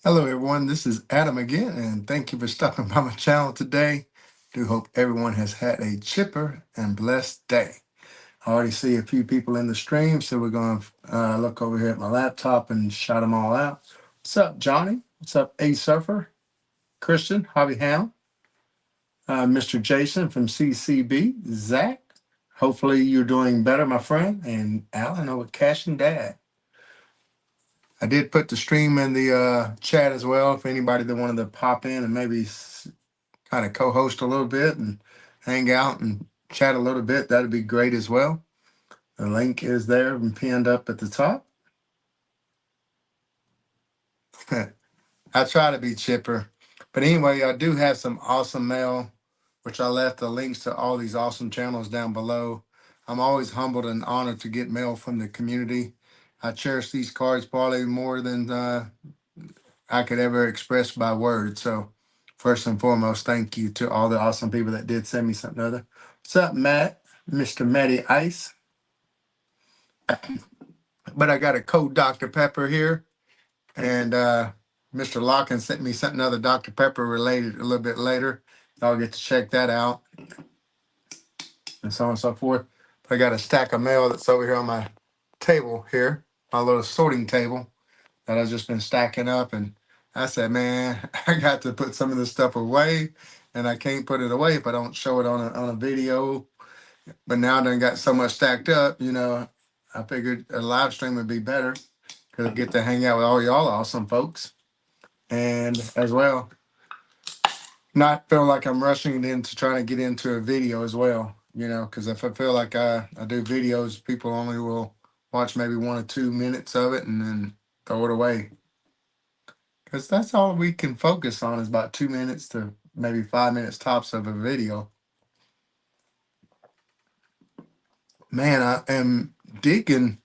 Hello, everyone. This is Adam again, and thank you for stopping by my channel today. Do hope everyone has had a chipper and blessed day. I already see a few people in the stream, so we're going to look over here at my laptop and shout them all out. What's up, Johnny? What's up, A Surfer? Christian, Hobby Hound, Mr. Jason from CCB, Zach. Hopefully, you're doing better, my friend, and Alan over Cash and Dad. I did put the stream in the chat as well. If anybody that wanted to pop in and maybe kind of co-host a little bit and hang out and chat a little bit, that'd be great as well. The link is there and pinned up at the top. I try to be chipper. But anyway, I do have some awesome mail, which I left the links to all these awesome channels down below. I'm always humbled and honored to get mail from the community. I cherish these cards probably more than I could ever express by words. So first and foremost, thank you to all the awesome people that did send me something other. What's up, Matt? Mr. Matty Ice. But I got a code Dr. Pepper here. And Mr. Locken sent me something other Dr. Pepper related a little bit later. Y'all get to check that out. And so on and so forth. But I got a stack of mail that's over here on my table here, my little sorting table that I've just been stacking up. And I said, man, I got to put some of this stuff away, and I can't put it away if I don't show it on a video. But now I done got so much stacked up, I figured a live stream would be better because I get to hang out with all y'all awesome folks. And as well, not feel like I'm rushing into trying to get into a video as well, because if I feel like I do videos, people only will watch maybe 1 or 2 minutes of it and then throw it away. Because that's all we can focus on is about 2 minutes to maybe 5 minutes tops of a video. Man, I am digging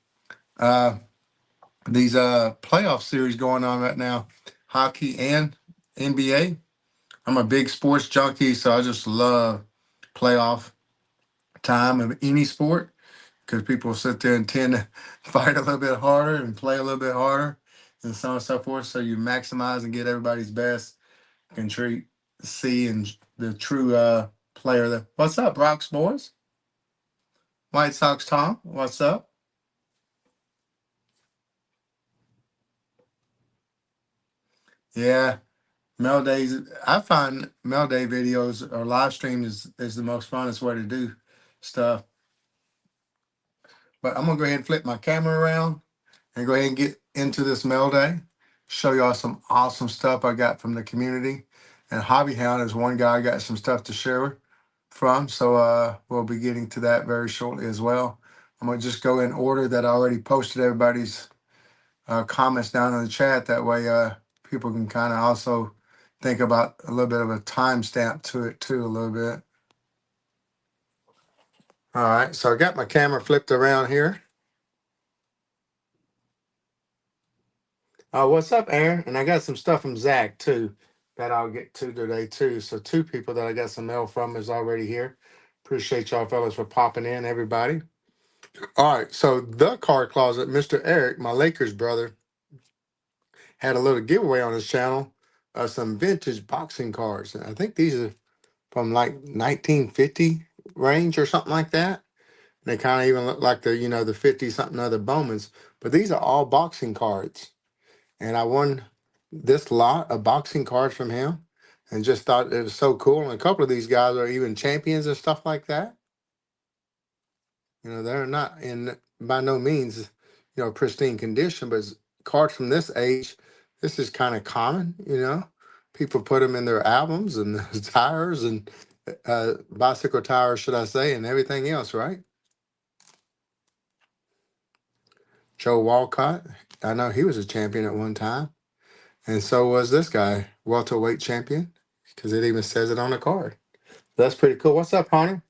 these playoff series going on right now, hockey and NBA. I'm a big sports junkie, so I just love playoff time of any sport because people sit there and tend to fight a little bit harder and play a little bit harder and so on and so forth. So you maximize and get everybody's best and treat, see, and the true player. That what's up, Rocks boys? White Sox Tom, what's up? Yeah, Mel days. I find Mel Day videos or live stream is the most funnest way to do stuff. But I'm gonna go ahead and flip my camera around and go ahead and get into this Mel Day. Show y'all some awesome stuff I got from the community. And Hobby Hound is one guy I got some stuff to share from. So we'll be getting to that very shortly as well. I'm gonna just go in order that I already posted everybody's comments down in the chat. That way people can kind of also think about a little bit of a timestamp to it too, a little bit. All right, so I got my camera flipped around here. What's up, Aaron? And I got some stuff from Zach too that I'll get to today too. So 2 people that I got some mail from is already here. Appreciate y'all fellas for popping in, everybody. All right, so the card closet, Mr. Eric, my Lakers brother, had a little giveaway on his channel of some vintage boxing cards. And I think these are from like 1950 range or something like that. They kind of even look like the 50 something other Bowmans, but these are all boxing cards. And I won this lot of boxing cards from him and just thought it was so cool. And a couple of these guys are even champions and stuff like that. They're not in by no means, pristine condition, but cards from this age, this is kind of common. People put them in their albums and tires and bicycle tires, should I say, and everything else, right? Joe Walcott, I know he was a champion at one time. And so was this guy, welterweight champion, because it even says it on the card. That's pretty cool. What's up, Honey?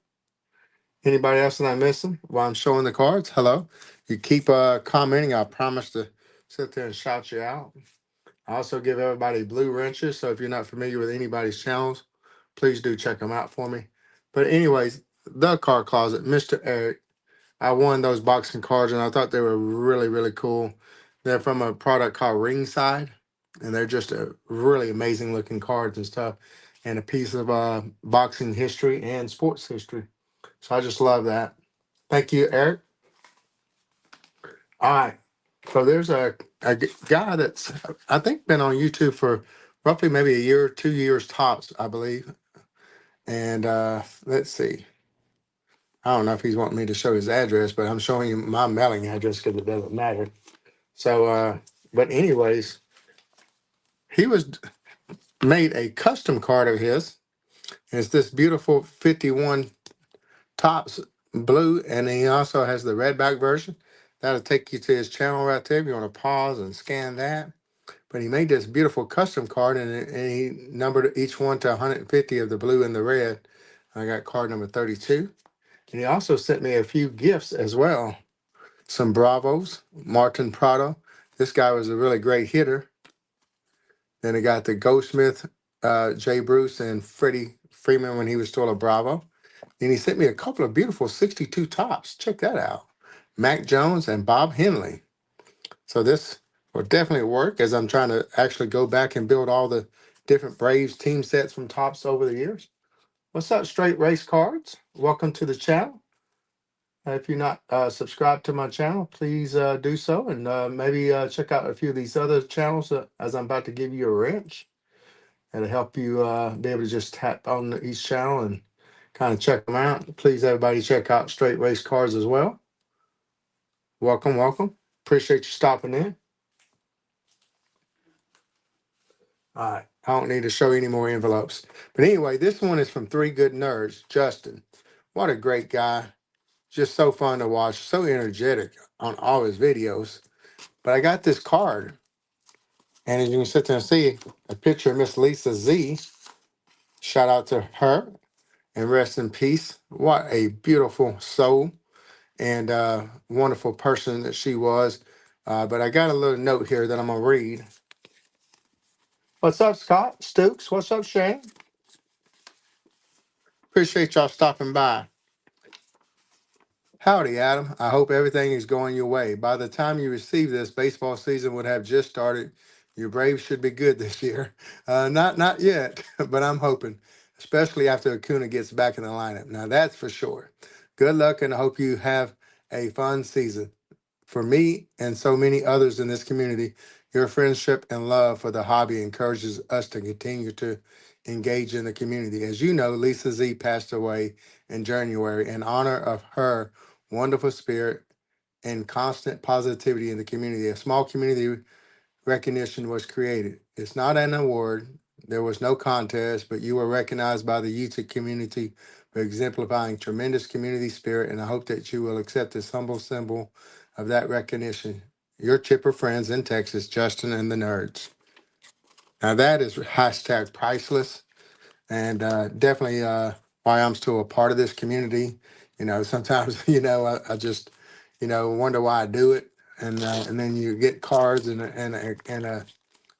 Anybody else that I'm missing while I'm showing the cards? Hello. You keep commenting. I promise to sit there and shout you out. I also give everybody blue wrenches. So if you're not familiar with anybody's channels, please do check them out for me. But anyways, the card closet, Mr. Eric. I won those boxing cards and I thought they were really, really cool. They're from a product called Ringside. and they're just a really amazing looking cards and stuff, and a piece of boxing history and sports history. So I just love that. Thank you, Eric. All right. So there's a guy that's, I think, been on YouTube for roughly maybe a year, 2 years tops, I believe. And let's see. I don't know if he's wanting me to show his address, but I'm showing you my mailing address because it doesn't matter. So, but anyways, he was made a custom card of his. And it's this beautiful 51 tops blue, and he also has the red back version. That'll take you to his channel right there if you want to pause and scan that. But he made this beautiful custom card, and he numbered each one to 150 of the blue and the red. I got card number 32. And he also sent me a few gifts as well. Some Bravos, Martin Prado. This guy was a really great hitter. Then I got the Goldsmith, Jay Bruce, and Freddie Freeman when he was still a Bravo. Then he sent me a couple of beautiful 62 tops. Check that out. Mac Jones and Bob Henley. So this will definitely work as I'm trying to actually go back and build all the different Braves team sets from tops over the years. What's up, Straight Race Cards? Welcome to the channel. If you're not subscribed to my channel, please do so, and maybe check out a few of these other channels as I'm about to give you a wrench. It'll help you be able to just tap on each channel and kind of check them out. Please, everybody, check out Straight Race Cards as well. Welcome, welcome. Appreciate you stopping in. All right, I don't need to show any more envelopes. But anyway, this one is from Three Good Nerds, Justin. What a great guy. Just so fun to watch, so energetic on all his videos. But I got this card, and as you can sit there and see, a picture of Miss Lisa Z. Shout out to her, and rest in peace. What a beautiful soul and wonderful person that she was. But I got a little note here that I'm going to read. What's up, Scott Stokes? What's up, Shane? Appreciate y'all stopping by. Howdy, Adam. I hope everything is going your way. By the time you receive this, baseball season would have just started. Your Braves should be good this year. Not yet, but I'm hoping, especially after Acuna gets back in the lineup. Now, that's for sure. Good luck, and I hope you have a fun season. For me and so many others in this community, your friendship and love for the hobby encourages us to continue to engage in the community. As you know, Lisa Z passed away in January. In honor of her wonderful spirit and constant positivity in the community, a small community recognition was created. It's not an award. There was no contest, but you were recognized by the YouTube community for exemplifying tremendous community spirit, and I hope that you will accept this humble symbol of that recognition. Your chipper friends in Texas, Justin and the Nerds. Now that is hashtag priceless, and definitely why I'm still a part of this community. You know, sometimes I just wonder why I do it, and then you get cards and a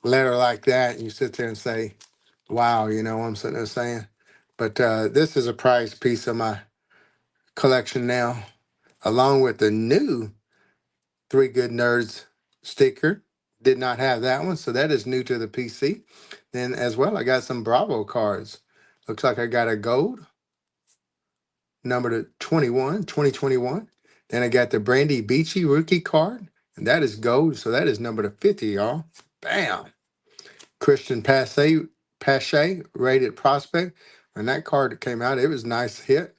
letter like that, and you sit there and say, "Wow," you know what I'm sitting there saying. But this is a prized piece of my collection now, along with the new Three Good Nerds sticker. Did not have that one, so that is new to the PC. Then as well, I got some Bravo cards. Looks like I got a gold, number to 21, 2021. Then I got the Brandy Beachy rookie card, and that is gold, so that is number to 50, y'all. Bam! Christian Pache rated prospect. When that card came out, it was a nice hit.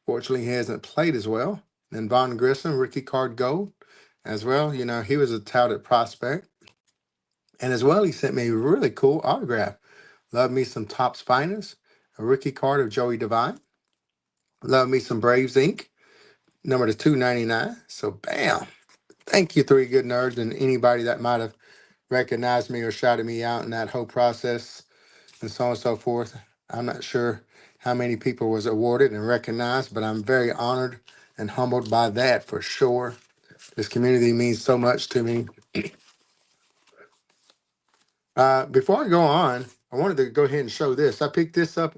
Fortunately, he hasn't played as well. Then Von Grissom, rookie card gold. As well, you know, he was a touted prospect. And as well, he sent me a really cool autograph. Love me some Topps Finest, a rookie card of Joey Devine. Love me some Braves ink, number to 299. So, bam. Thank you, Three Good Nerds, and anybody that might have recognized me or shouted me out in that whole process and so on and so forth. I'm not sure how many people was awarded and recognized, but I'm very honored and humbled by that for sure. This community means so much to me. Before I go on, I wanted to go ahead and show this. I picked this up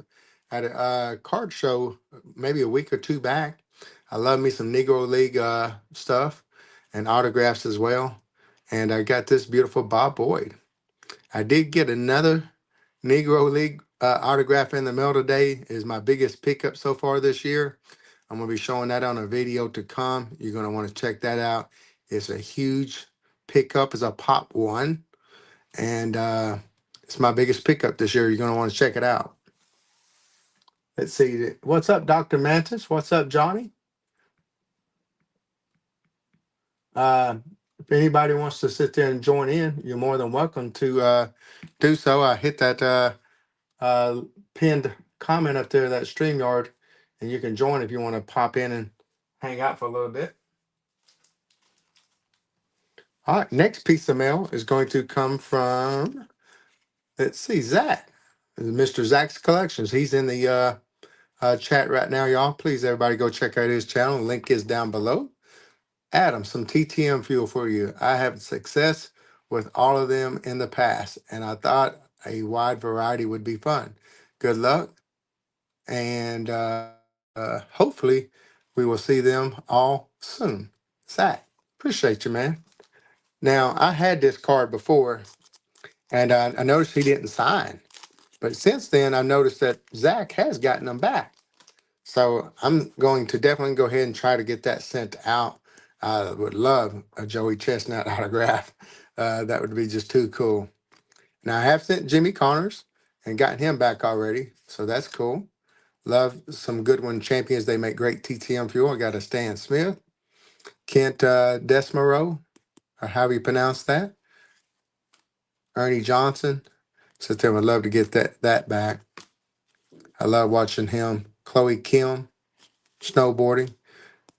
at a card show maybe a week or two back. I love me some Negro League stuff and autographs as well. And I got this beautiful Bob Boyd. I did get another Negro League autograph in the mail today. Is my biggest pickup so far this year. I'm going to be showing that on a video to come. You're going to want to check that out. It's a huge pickup. It's a pop one. And it's my biggest pickup this year. You're going to want to check it out. Let's see. What's up, Dr. Mantis? What's up, Johnny? Uh, if anybody wants to sit there and join in, you're more than welcome to do so. I hit that pinned comment up there, that StreamYard, and you can join if you want to pop in and hang out for a little bit. All right, next piece of mail is going to come from, let's see, Zach. Mr. Zach's Collections. He's in the chat right now, y'all. Please, everybody, go check out his channel. Link is down below. Adam, some TTM fuel for you. I have success with all of them in the past, and I thought a wide variety would be fun. Good luck, and hopefully we will see them all soon. Zach, appreciate you, man. Now, I had this card before, and I noticed he didn't sign. But since then, I've noticed that Zach has gotten them back. So I'm going to definitely go ahead and try to get that sent out. I would love a Joey Chestnut autograph. That would be just too cool. Now, I have sent Jimmy Connors and gotten him back already. So that's cool. Love some Goodwin champions. They make great TTM fuel. I got a Stan Smith, Kent Desmero, or how you pronounce that, Ernie Johnson. So I would love to get that back. I love watching him. Chloe Kim, snowboarding.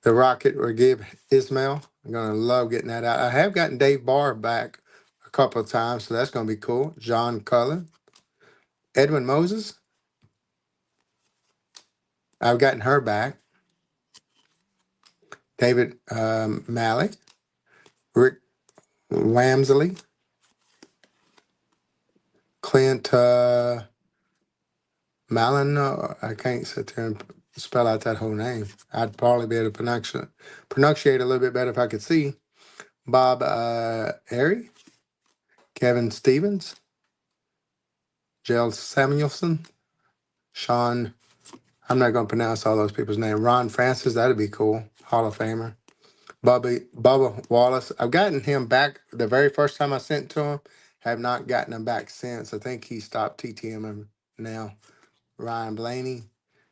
The Rocket or Gib Ismail. I'm going to love getting that out. I have gotten Dave Barr back a couple of times, so that's going to be cool. John Cullen. Edwin Moses. I've gotten her back. David Malley. Rick Wamsley. Clint Mallon. I can't sit there and spell out that whole name. I'd probably be able to pronunciate a little bit better if I could see. Bob Airy. Kevin Stevens. Jill Samuelson. Sean, I'm not going to pronounce all those people's names. Ron Francis, that'd be cool. Hall of Famer. Bubba Wallace. I've gotten him back the very first time I sent to him. Have not gotten him back since. I think he stopped TTMing now. Ryan Blaney,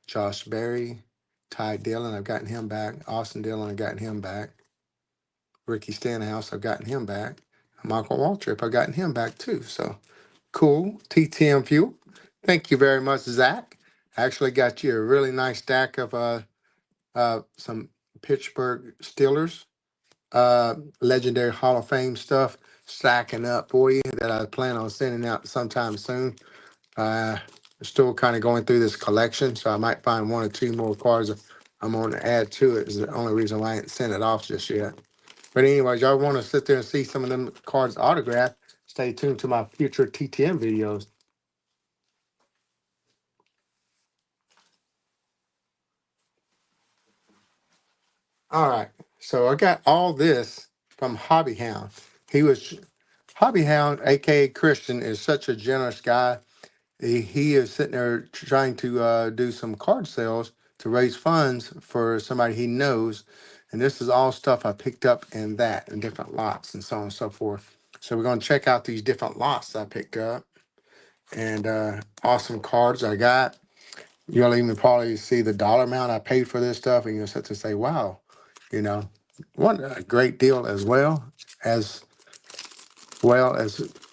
Josh Berry, Ty Dillon, I've gotten him back. Austin Dillon, I've gotten him back. Ricky Stenhouse, I've gotten him back. Michael Waltrip, I've gotten him back too. So cool. TTM Fuel. Thank you very much, Zach. I actually got you a really nice stack of some Pittsburgh Steelers legendary Hall of Fame stuff stacking up for you that I plan on sending out sometime soon. Still kind of going through this collection, so I might find one or two more cards I'm going to add to it. Is the only reason why I ain't sent it off just yet. But anyways, y'all want to sit there and see some of them cards autographed, stay tuned to my future TTM videos. All right, so I got all this from Hobby Hound. Hobby Hound, aka Christian, is such a generous guy. He is sitting there trying to do some card sales to raise funds for somebody he knows. And this is all stuff I picked up in different lots and so on and so forth. So we're going to check out these different lots I picked up and awesome cards I got. You'll even probably see the dollar amount I paid for this stuff, and you'll sit to say, wow, you know, what a great deal as well as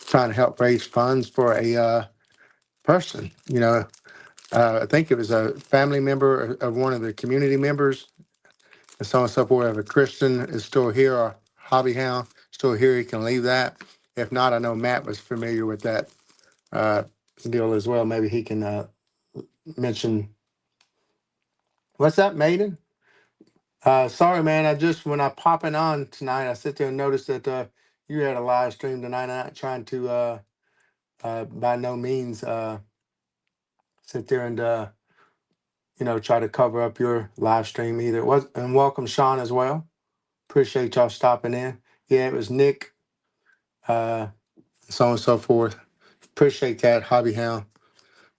trying to help raise funds for a person, I think it was a family member of one of the community members, and so on and so forth. If a Christian is still here or hobby hound still here, he can leave that. If not, I know Matt was familiar with that uh, deal as well. Maybe he can mention. What's up, Maiden? Sorry, man. When I popping on tonight, I sit there and notice that you had a live stream tonight. I'm not trying to by no means sit there and try to cover up your live stream either. And welcome Sean as well. Appreciate y'all stopping in. Yeah, it was Nick, so on and so forth. Appreciate that, Hobby Hound.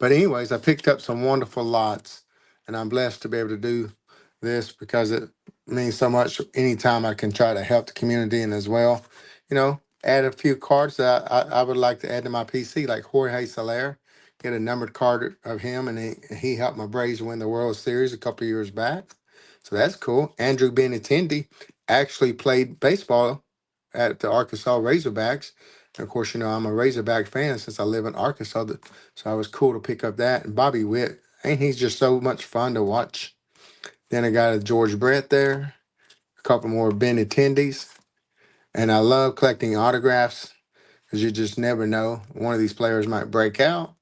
But anyways, I picked up some wonderful lots, and I'm blessed to be able to do this because it means so much. Anytime I can try to help the community and as well, add a few cards that I would like to add to my PC, like Jorge Soler. Get a numbered card of him, and he helped my Braves win the World Series a couple of years back. So that's cool. Andrew Benintendi actually played baseball at the Arkansas Razorbacks. And of course, I'm a Razorback fan since I live in Arkansas. So it was cool to pick up that. And Bobby Witt, ain't he's just so much fun to watch. Then I got a George Brett there, a couple more Benintendis. And I love collecting autographs because you just never know. One of these players might break out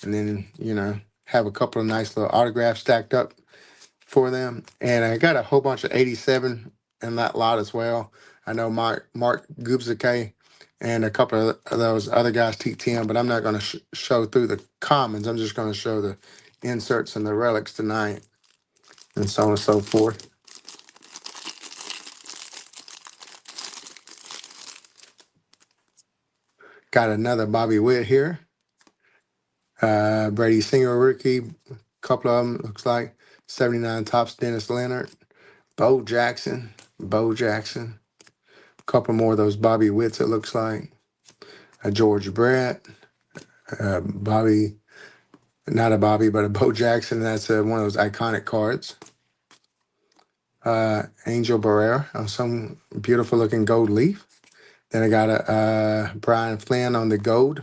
and then, have a couple of nice little autographs stacked up for them. And I got a whole bunch of 87 in that lot as well. I know Mark Gubzake and a couple of those other guys, T10, but I'm not going to show through the commons. I'm just going to show the inserts and the relics tonight and so on and so forth. Got another Bobby Witt here. Brady Singer rookie. Couple of them, looks like. 79 tops, Dennis Leonard. Bo Jackson. Couple more of those Bobby Witts, it looks like. A George Brett. Bobby, not a Bobby, but a Bo Jackson. That's one of those iconic cards. Angel Barrera on some beautiful looking gold leaf. Then I got a Brian Flynn on the gold,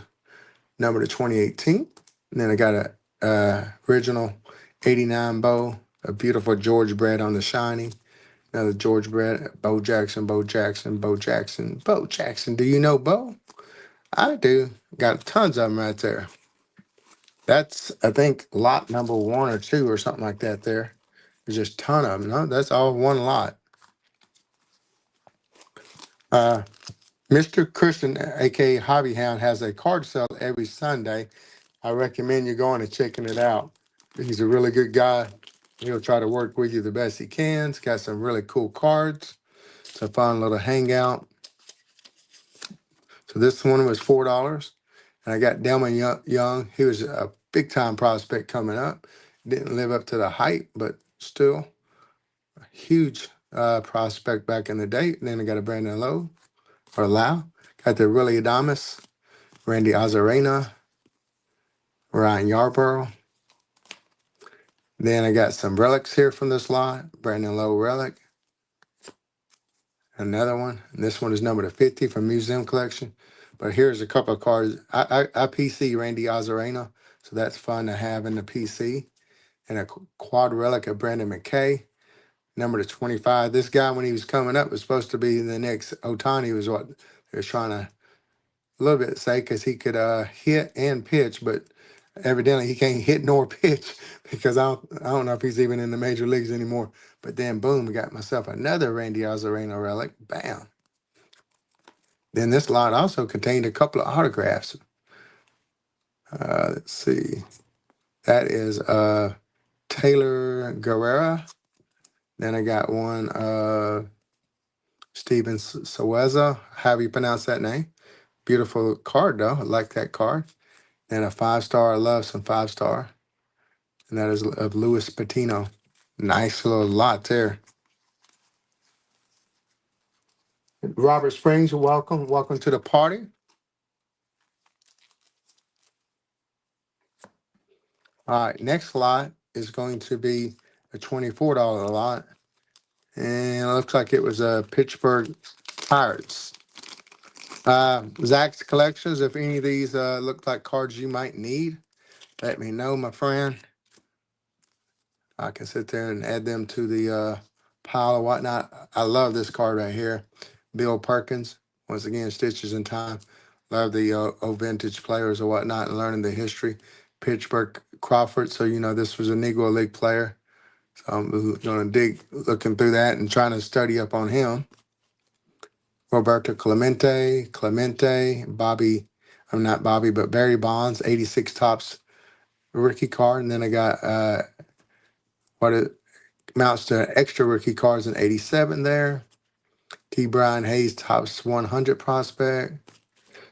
number to 2018. And then I got a original 89 Bo, a beautiful George Brett on the shiny. Another George Brett, Bo Jackson. Do you know Bo? I do. Got tons of them right there. That's, I think, lot number 1 or 2 or something like that there. There's just a ton of them. No, that's all one lot. Mr. Christian, a.k.a. Hobby Hound, has a card sale every Sunday. I recommend you going and checking it out. He's a really good guy. He'll try to work with you the best he can. He's got some really cool cards. It's a fun little hangout. So this one was $4. And I got Delman Young. He was a big-time prospect coming up. Didn't live up to the hype, but still a huge prospect back in the day. And then I got a Brandon Lowe, or Lau. Got the Willie Adamas, Randy Arozarena, Ryan Yarborough. Then I got some relics here from this lot. Brandon Lowe relic. Another one. And this one is numbered to 50 from Museum Collection. But here's a couple of cards. I PC Randy Arozarena, so that's fun to have in the PC. And a quad relic of Brandon McKay, number to 25. This guy, when he was coming up, was supposed to be the next Otani, was what they were trying to a little bit say, because he could hit and pitch, but evidently he can't hit nor pitch because I don't know if he's even in the major leagues anymore. But then, boom, got myself another Randy Arozarena relic. Bam. Then this lot also contained a couple of autographs. Let's see. That is Taylor Guerrera. Then I got one Steven Saweza. How do you pronounce that name? Beautiful card, though. I like that card. And a 5-star. I love some 5-star. And that is of Luis Patino. Nice little lot there. Robert Springs, welcome. Welcome to the party. All right, next lot is going to be a $24 lot. And it looks like it was a Pittsburgh Pirates. Zach's Collections, if any of these look like cards you might need, let me know, my friend. I can sit there and add them to the pile or whatnot. I love this card right here. Bill Perkins, once again, Stitches in Time. Love the old vintage players or whatnot and learning the history. Pittsburgh Crawford, so this was a Negro League player. So I'm going to looking through that and trying to study up on him. Roberto Clemente, Bobby, I'm not Bobby, but Barry Bonds, 86 tops rookie card. And then I got what it amounts to extra rookie cards in 87 there. T. Brian Hayes, tops 100 prospect.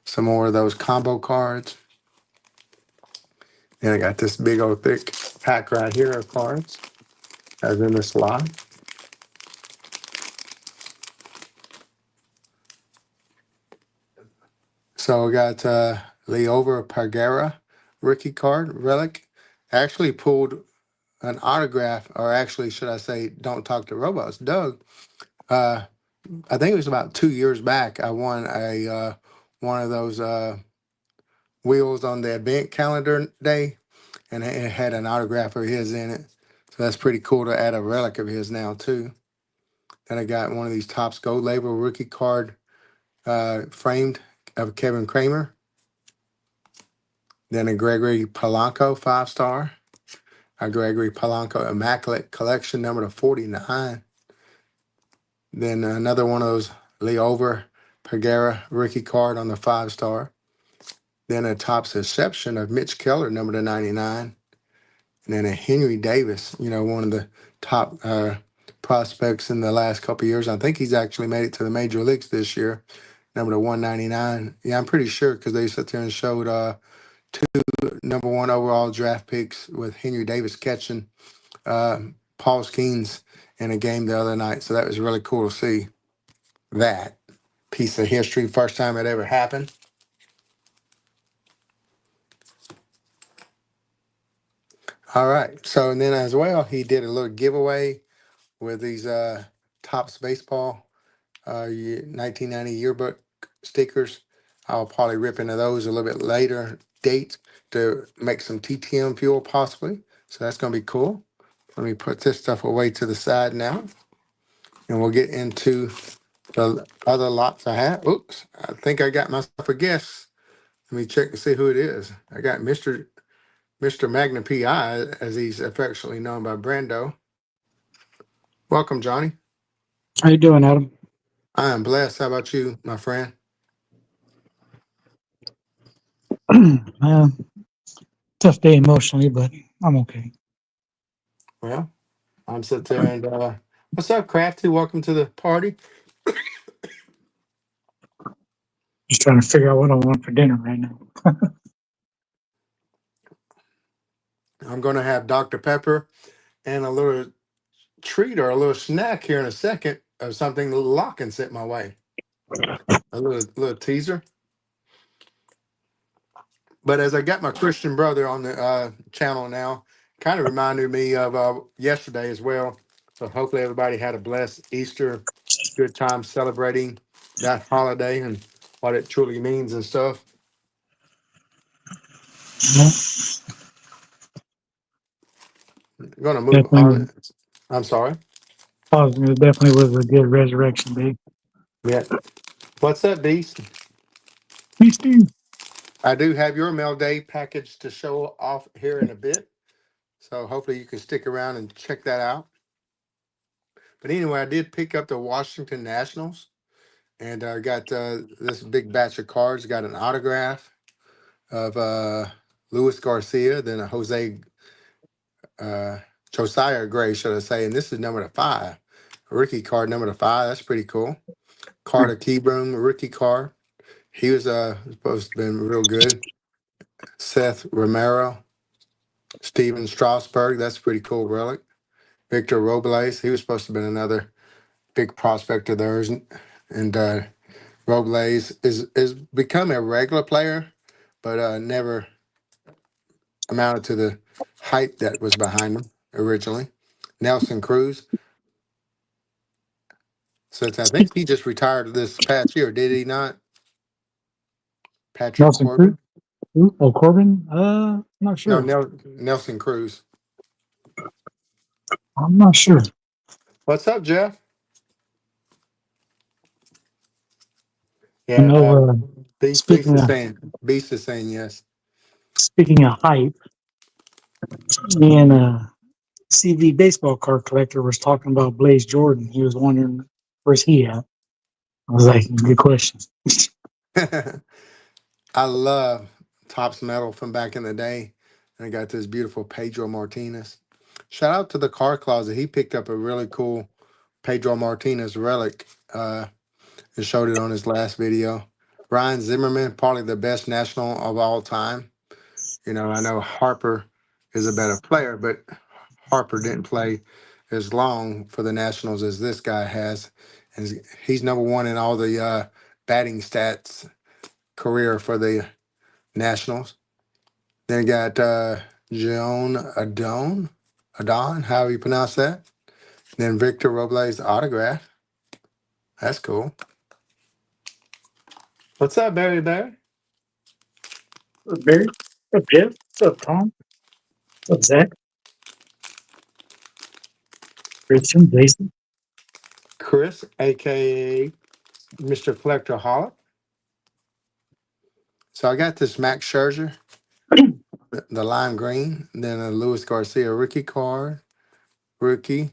Some more of those combo cards. And I got this big old thick pack right here of cards, as in this lot. So I got Leover Pagera rookie card relic. Actually pulled an autograph, or actually, should I say, Don't Talk to Robots. Doug, uh, I think it was about 2 years back. I won a one of those wheels on the event calendar day, and it had an autograph of his in it. So that's pretty cool to add a relic of his now too. Then I got one of these Topps Gold Label rookie card framed of Kevin Kramer. Then a Gregory Polanco 5-star. A Gregory Polanco Immaculate Collection number to 49. Then another one of those Leover Pagera rookie card on the 5-star. Then a Topps Exception of Mitch Keller number to 99. And then a Henry Davis, one of the top prospects in the last couple of years. I think he's actually made it to the major leagues this year, number to 199. Yeah, I'm pretty sure because they sat there and showed two number one overall draft picks with Henry Davis catching Paul Skeens in a game the other night. So that was really cool to see that piece of history. First time it ever happened. All right. So, and then as well, he did a little giveaway with these Topps Baseball 1990 yearbook stickers. I'll probably rip into those a little bit later date to make some TTM fuel possibly. So that's going to be cool. Let me put this stuff away to the side now. And we'll get into the other lots I have. Oops, I think I got myself a guest. Let me check to see who it is. I got Mr. Magna PI, as he's affectionately known by Brando. Welcome, Johnny. How you doing, Adam? I am blessed. How about you, my friend? uh, Tough day emotionally, but I'm okay. Well, I'm sitting there and what's up, Crafty? Welcome to the party. Just trying to figure out what I want for dinner right now. I'm going to have Dr. Pepper and a little treat or a little snack here in a second of something Lockin sent my way. A little teaser. But as I got my Christian brother on the channel now, kind of reminded me of yesterday as well. So hopefully everybody had a blessed Easter, good time celebrating that holiday and what it truly means and stuff. Yeah, I'm going to move definitely was. on. I'm sorry. It definitely was a good resurrection day. Yeah. What's up, Beast? Me too. I do have your mail day package to show off here in a bit. So hopefully you can stick around and check that out. But anyway, I did pick up the Washington Nationals and I got this big batch of cards. Got an autograph of Luis Garcia, then a uh, Josiah Gray, should I say. And this is number to 5. A rookie card number to 5. That's pretty cool. Carter Keyboom, rookie card. He was supposed to have been real good. Seth Romero, Steven Strasburg. That's a pretty cool relic. Victor Robles. He was supposed to have been another big prospect of theirs. And Robles is become a regular player, but never amounted to the hype that was behind him originally. Nelson Cruz, since I think he just retired this past year, did he not? Patrick Nelson Cruz? Corbin? Oh, Corbin? Not No, sure. Nelson Cruz. I'm not sure. What's up, Jeff? I Yeah, know. Beast is saying. Beast is saying yes. Speaking of hype, me and CV baseball card collector was talking about Blaze Jordan. He was wondering where's he at. I was like, good question. I love Topps metal from back in the day. And I got this beautiful Pedro Martinez. Shout out to the car closet. He picked up a really cool Pedro Martinez relic and showed it on his last video. Ryan Zimmerman, probably the best national of all time. I know Harper is a better player, but Harper didn't play as long for the Nationals as this guy has, and he's number one in all the batting stats career for the Nationals. Then you got Joan Adon, however you pronounce that. Then Victor Robles autograph. That's cool. What's up, Barry Barry? What's up, Barry? What's up, Jeff? What's up, Tom? What's up, Zach? Christian, Jason? Chris, aka Mr. Collector Holic. So I got this Max Scherzer, the lime green, and then a Luis Garcia rookie card. Rookie.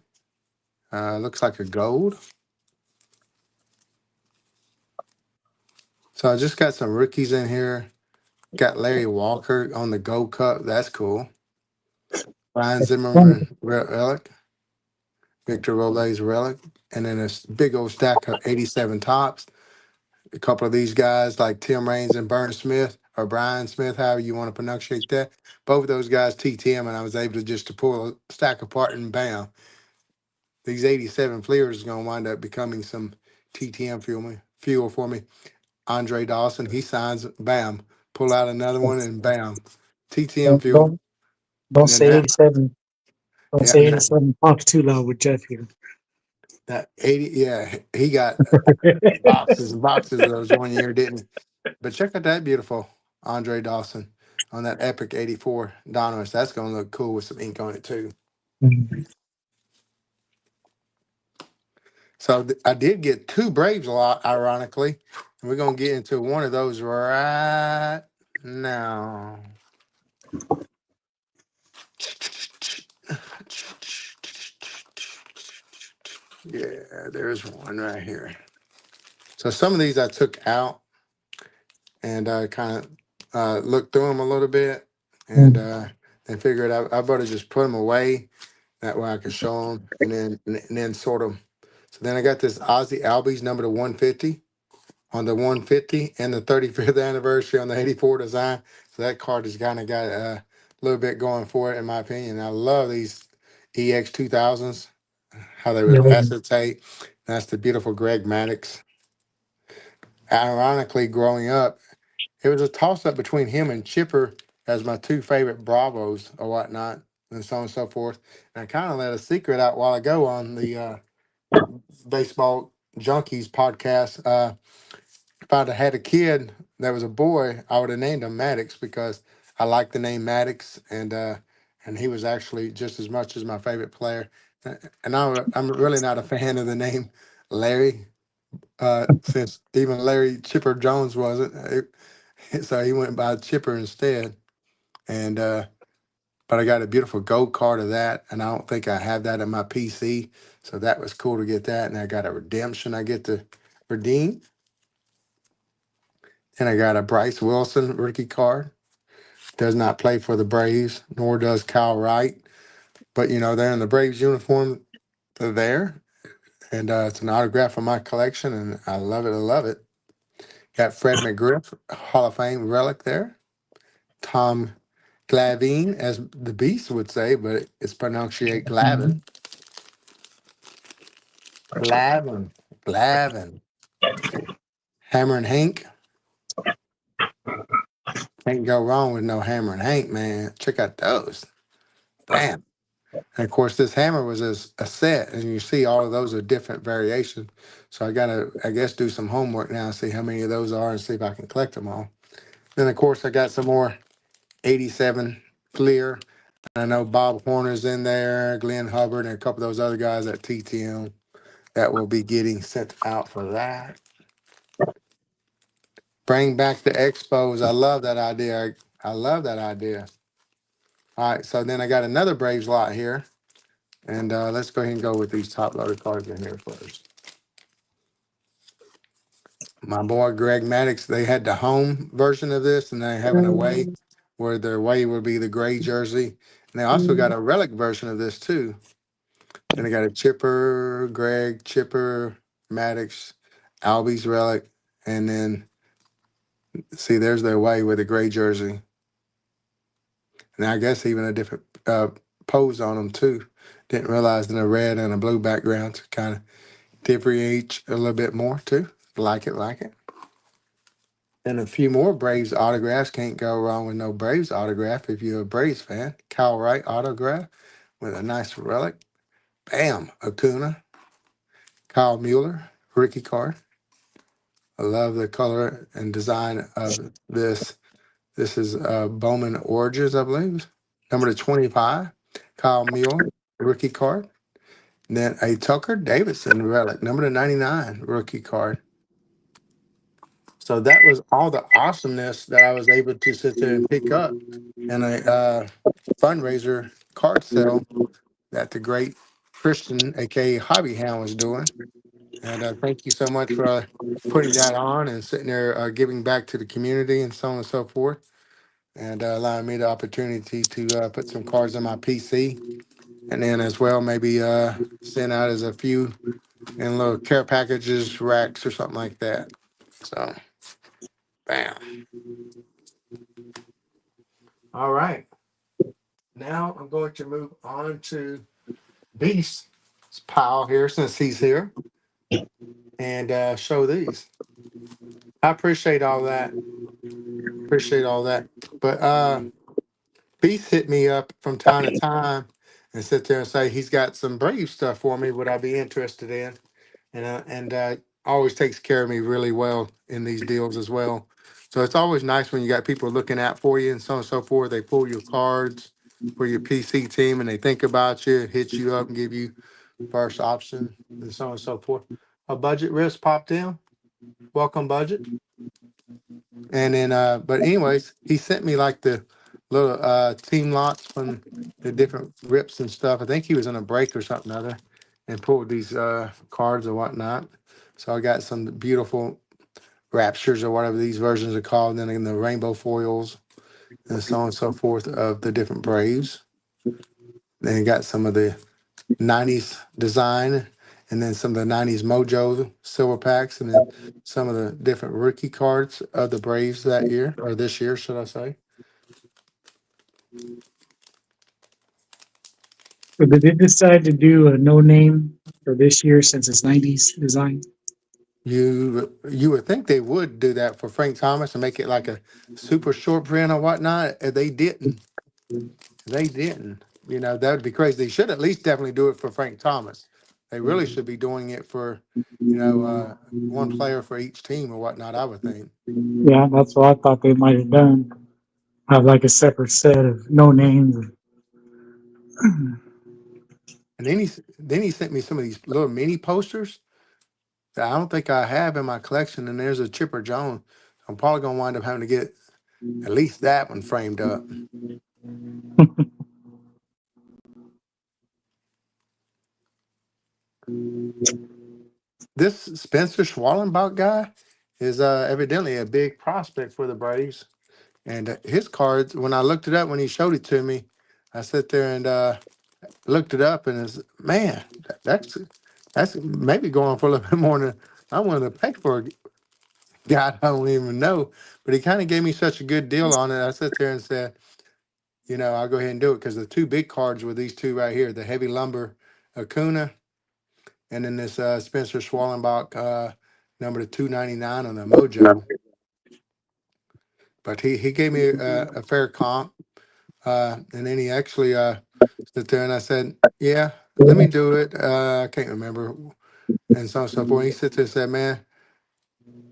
Looks like a gold. So I just got some rookies in here. Got Larry Walker on the Gold Cup. That's cool. Ryan Wonderful. Zimmerman relic. Victor Robles relic. And then a big old stack of 87 tops. A couple of these guys like Tim Raines and Burn Smith or Brian Smith, however you want to pronunciate that. Both of those guys TTM, and I was able to just to pull a stack apart and bam. These 87 Fleers is going to wind up becoming some TTM fuel for me. Andre Dawson, he signs, bam, pull out another one and bam, TTM Don't, fuel. don't, don't And then say 87. Don't yeah, say 87 talks too loud with Jeff here. that 80, yeah, he got boxes and boxes of those one year, didn't he? But check out that beautiful Andre Dawson on that epic 84 Donos. That's going to look cool with some ink on it too. Mhm. So I did get two Braves a lot, ironically. And we're going to get into one of those right now. Yeah, there's one right here. So some of these I took out and I kind of looked through them a little bit and Mhm. and figured I better just put them away. That way I could show them and then sort them. So then I got this Ozzy Albies number to 150 on the 150 and the 35th anniversary on the 84 design. So that card has kind of got a little bit going for it, in my opinion. I love these EX 2000s, how they Yeah, would acetate. That's the beautiful Greg Maddox. Ironically, growing up, it was a toss up between him and Chipper as my two favorite Bravos or whatnot, and so on and so forth. And I kind of let a secret out while ago on the Baseball Junkies podcast. If I'd have had a kid that was a boy, I would have named him Maddox because I like the name Maddox, and he was actually just as much as my favorite player. And I'm really not a fan of the name Larry, since even Larry Chipper Jones wasn't. So he went by Chipper instead. And but I got a beautiful gold card of that, and I don't think I have that in my PC. So that was cool to get that. And I got a redemption I get to redeem. And I got a Bryce Wilson rookie card. Does not play for the Braves, nor does Kyle Wright. But they're in the Braves uniform. They're there. And it's an autograph from my collection, and I love it. I love it. Got Fred McGriff, Hall of Fame relic there. Tom Glavine, as the Beast would say, but it's pronounced Glavin. Glavin. Glavin. Hammer and Hank. Can't go wrong with no Hammer and Hank, man. Check out those. Bam. And of course, this hammer was a set, and you see all of those are different variations. So I got to, I guess, do some homework now and see how many of those are and see if I can collect them all. Then, of course, I got some more 87 Fleer. I know Bob Horner's in there, Glenn Hubbard, and a couple of those other guys at TTM that will be getting sent out for that. Bring back the expos. I love that idea. I love that idea. All right, so then I got another Braves lot here. And let's go ahead and go with these top loaded cards in here first. My boy Greg Maddox, they had the home version of this, and they have an away where their away would be the gray jersey. And they also got a relic version of this too. Then they got a Chipper, Greg, Chipper, Maddox, Albie's relic, and then see there's their away with the gray jersey. and I guess even a different pose on them too. Didn't realize in a red and a blue background to kind of differentiate a little bit more too. Like it, like it. And a few more Braves autographs. Can't go wrong with no Braves autograph if you're a Braves fan. Kyle Wright autograph with a nice relic. Bam, Acuna. Kyle Mueller, rookie card. I love the color and design of this. This is Bowman Origins, I believe. Number to 25, Kyle Mueller, rookie card. And then a Tucker Davidson relic, number to 99, rookie card. So that was all the awesomeness that I was able to sit there and pick up in a fundraiser card sale that the great Christian, aka Hobby Hound, was doing. And thank you so much for putting that on and sitting there giving back to the community and so on and so forth, and allowing me the opportunity to put some cards on my PC, and then as well maybe send out as a few in little care packages, racks, or something like that. So, bam. All right. Now I'm going to move on to Beast's pile here since he's here and show these. I appreciate all that. Appreciate all that. But Beast hit me up from time to time and sit there and say he's got some Brave stuff for me. Would I be interested in? And always takes care of me really well in these deals as well. So it's always nice when you got people looking out for you and so on and so forth. They pull your cards for your PC team and they think about you, hit you up and give you first option and so on and so forth. A budget risk popped in. Welcome budget. And then, but anyways, he sent me like the little team lots from the different rips and stuff. I think he was in a break or something other, and pulled these cards or whatnot. So I got some beautiful raptures or whatever these versions are called, and then in the rainbow foils and so on and so forth of the different Braves. Then got some of the '90s design, and then some of the '90s Mojo silver packs, and then some of the different rookie cards of the Braves that year or this year, should I say? So did they decide to do a no name for this year since it's '90s design? You would think they would do that for Frank Thomas and make it like a super short print or whatnot. They didn't. They didn't. You know, that would be crazy. They should at least definitely do it for Frank Thomas. They really should be doing it for, one player for each team or whatnot, I would think. Yeah, that's what I thought they might have done. Have like a separate set of no names. And then he sent me some of these little mini posters that I don't think I have in my collection. And there's a Chipper Jones. I'm probably gonna wind up having to get at least that one framed up. This Spencer Schwallenbach guy is evidently a big prospect for the Braves. And his cards, when I looked it up, when he showed it to me, I sat there and looked it up, and it's man, that's maybe going for a little bit more than I wanted to pay for a guy I don't even know. But he kind of gave me such a good deal on it. I sat there and said, I'll go ahead and do it because the two big cards were these two right here, the heavy lumber Acuna, and then this Spencer Schwallenbach number to 299 on the Mojo. But he gave me a fair comp, and then he actually sit there and I said, "Yeah, let me do it." I can't remember, and so on and so forth. He sits there and said, "Man,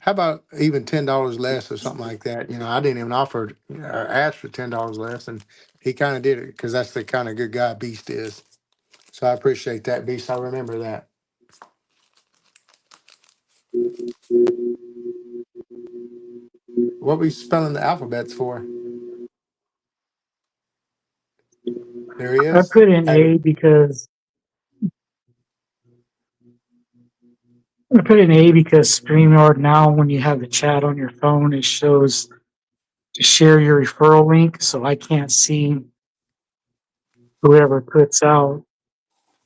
how about even $10 less or something like that?" I didn't even offer or ask for $10 less, and he kind of did it because that's the kind of good guy Beast is. So I appreciate that, Beast. I remember that. What were you spelling the alphabets for? There he I is. put in Had A it. because I put in A because StreamYard now, when you have the chat on your phone, it shows to share your referral link, so I can't see whoever puts out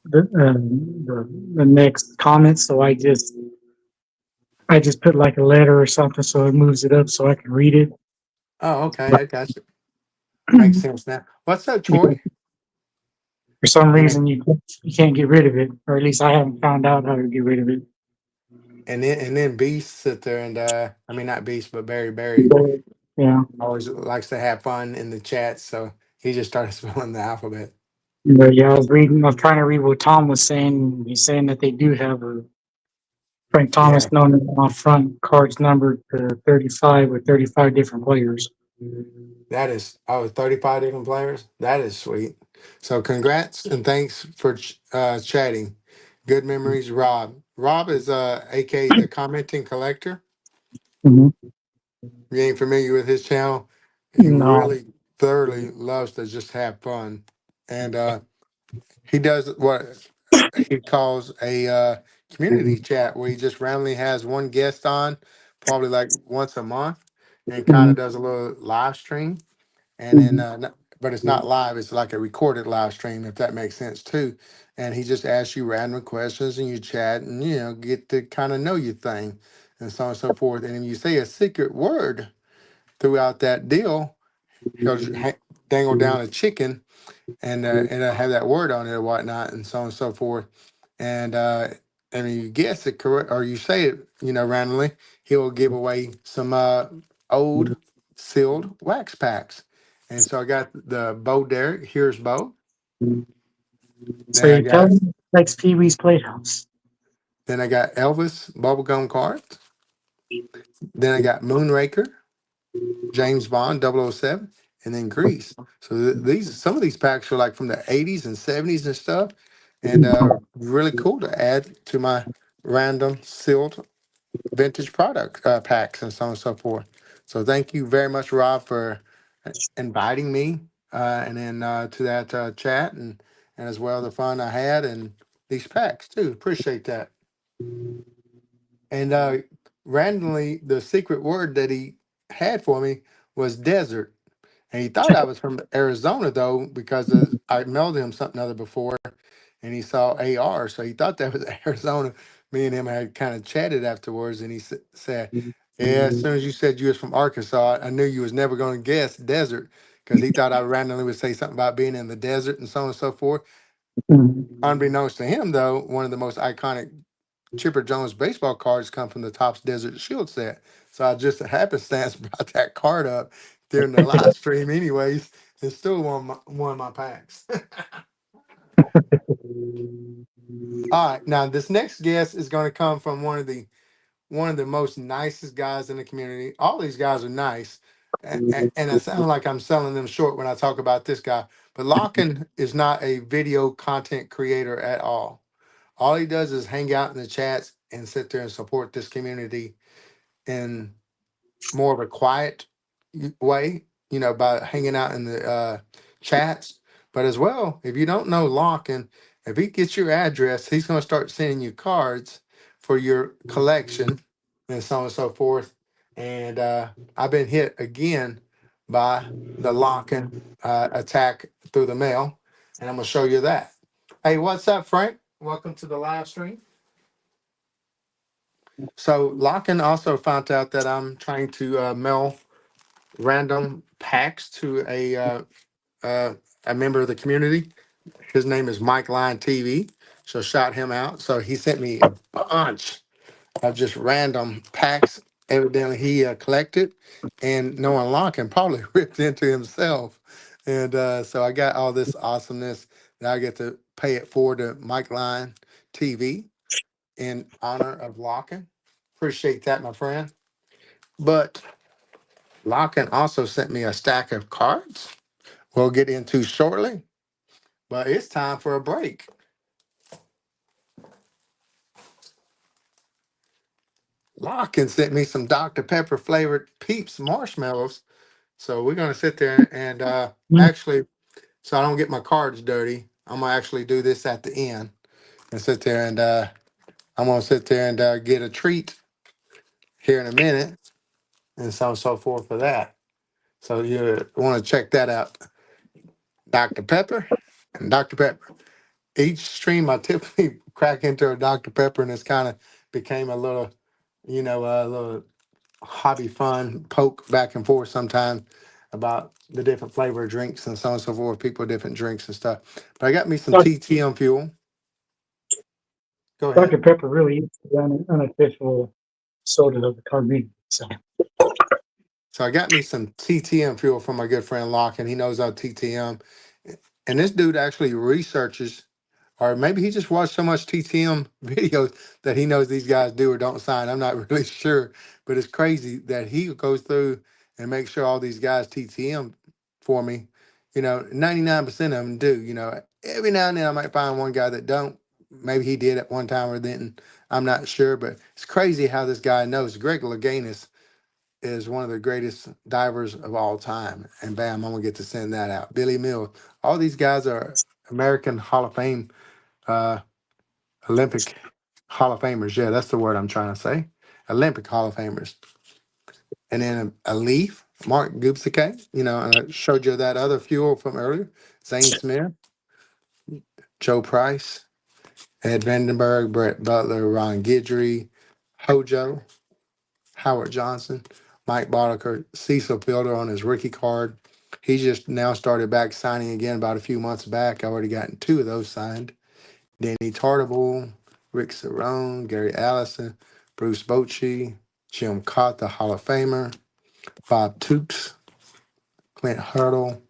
the next comment. So I just put like a letter or something, so it moves it up so I can read it. Oh, okay, But I got you. Makes sense now. What's up, Troy? For some And then reason, you can't get rid of it, or at least I haven't found out how to get rid of it. and then Beast sit there and I mean not Beast, but Barry But, yeah, always likes to have fun in the chat, so he just started spelling the alphabet. but yeah, I was trying to read what Tom was saying. He's saying that they do have a Frank Yeah, Thomas known on front cards numbered to 35 with 35 different players. that is 35 different players. That is sweet. So congrats and thanks for chatting. Good memories, Rob. Rob is aka the commenting collector. Hmm. If you ain't familiar with his channel, he No. really thoroughly loves to just have fun. And he does what he calls a community chat where he just randomly has one guest on, probably like once a month, and kind Mhm. of does a little live stream. And then, Mhm. but it's not live; it's like a recorded live stream, if that makes sense too. And he just asks you random questions, and you chat, and get to kind of know your thing, and so on and so forth. And if you say a secret word throughout that deal, he'll dangle down a chicken and have that word on it or whatnot, and so on and so forth. And and when you guess it correct or you say it, randomly, he will give away some old sealed wax packs. And so I got the Bo Derek. Here's Bo. So Then I you're got telling me it's Pee Wee's Playhouse? then I got Elvis bubblegum cards. Then I got Moonraker, James Bond 007, and then Grease. So these some of these packs are like from the 80s and 70s and stuff, and really cool to add to my random sealed vintage product packs and so on and so forth. So thank you very much, Rob, for inviting me and then to that chat and as well the fun I had and these packs too. Appreciate that. And randomly, the secret word that he had for me was desert. And he thought I was from Arizona though, because I mailed him something other before, and he saw AR, so he thought that was Arizona. Me and him had kind of chatted afterwards, and he said, "Yeah, as soon as you said you was from Arkansas, I knew you was never going to guess desert, because he thought I randomly would say something about being in the desert and so on and so forth." Mhm. Unbeknownst to him, though, one of the most iconic Chipper Jones baseball cards come from the Topps Desert Shield set. So I just a happenstance brought that card up during the live stream, anyways, and still won my packs. All right, now this next guest is going to come from one of the most nicest guys in the community. All these guys are nice, and it sounds like I'm selling them short when I talk about this guy. But Larkin is not a video content creator at all. All he does is hang out in the chats and sit there and support this community in more of a quiet way, by hanging out in the chats. But as well, if you don't know Larkin, if he gets your address, he's going to start sending you cards for your collection and so on and so forth. And I've been hit again by the Larkin attack through the mail, and I'm going to show you that. Hey, what's up, Frank? Welcome to the live stream. So Larkin also found out that I'm trying to mail random packs to uh, a member of the community. His name is Mike Line TV. So shout him out. So he sent me a bunch of just random packs. Evidently he collected, and knowing Larkin probably ripped into himself. And so I got all this awesomeness that I get to pay it forward to Mike Line TV in honor of Larkin. Appreciate that, my friend. But Larkin also sent me a stack of cards we'll get into shortly. But it's time for a break. Larkin sent me some Dr. Pepper flavored Peeps marshmallows. So we're gonna sit there and actually, so I don't get my cards dirty, I'm gonna actually do this at the end and sit there and I'm gonna sit there and get a treat here in a minute and so on and so forth for that. So you want to check that out, Dr. Pepper and Dr. Pepper. Each stream I typically crack into a Dr. Pepper, and it's kind of became a little hobby fun poke back and forth sometimes. about the different flavor of drinks and so on and so forth, people different drinks and stuff. But I got me some Doc- TTM fuel. Go ahead. Dr. Pepper really is the unofficial soda of the Caribbean. So So I got me some TTM fuel from my good friend Locke, and he knows about TTM. And this dude actually researches, or maybe he just watched so much TTM videos that he knows these guys do or don't sign. I'm not really sure, but it's crazy that he goes through and makes sure all these guys TTM for me. 99% of them do. Every now and then I might find one guy that don't. Maybe he did at one time or didn't. I'm not sure, but it's crazy how this guy knows. Greg Louganis is one of the greatest divers of all time. And bam, I'm gonna get to send that out. Billy Mills. All these guys are American Hall of Fame, uh, Olympic Hall of Famers. Yeah, that's the word I'm trying to say. Olympic Hall of Famers. And then a Leaf, Mark Gubsike. And I showed you that other fuel from earlier. Zane Smith, Joe Price, Ed Vandenberg, Brett Butler, Ron Guidry, Hojo, Howard Johnson, Mike Boddicker, Cecil Fielder on his rookie card. He just now started back signing again about a few months back. I already gotten two of those signed. Danny Tartable, Rick Cerrone, Gary Allison, Bruce Bochy, Jim Cott, the Hall of Famer, Bob Tukes, Clint Hurdle,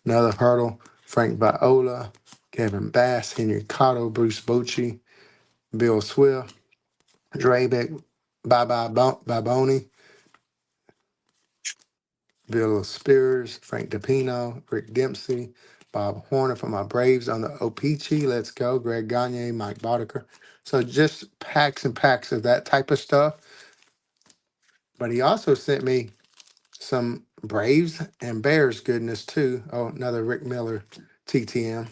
another Hurdle, Frank Viola, Kevin Bass, Henry Cotto, Bruce Bochy, Bill Swift, Drabeck, Baboni, Bill Spears, Frank DePino, Rick Dempsey, Bob Horner from my Braves on the O-Pee-Chee. Let's go. Greg Gagne, Mike Boddicker. So just packs and packs of that type of stuff. But he also sent me some Braves and Bears goodness too. Oh, another Rick Miller TTM.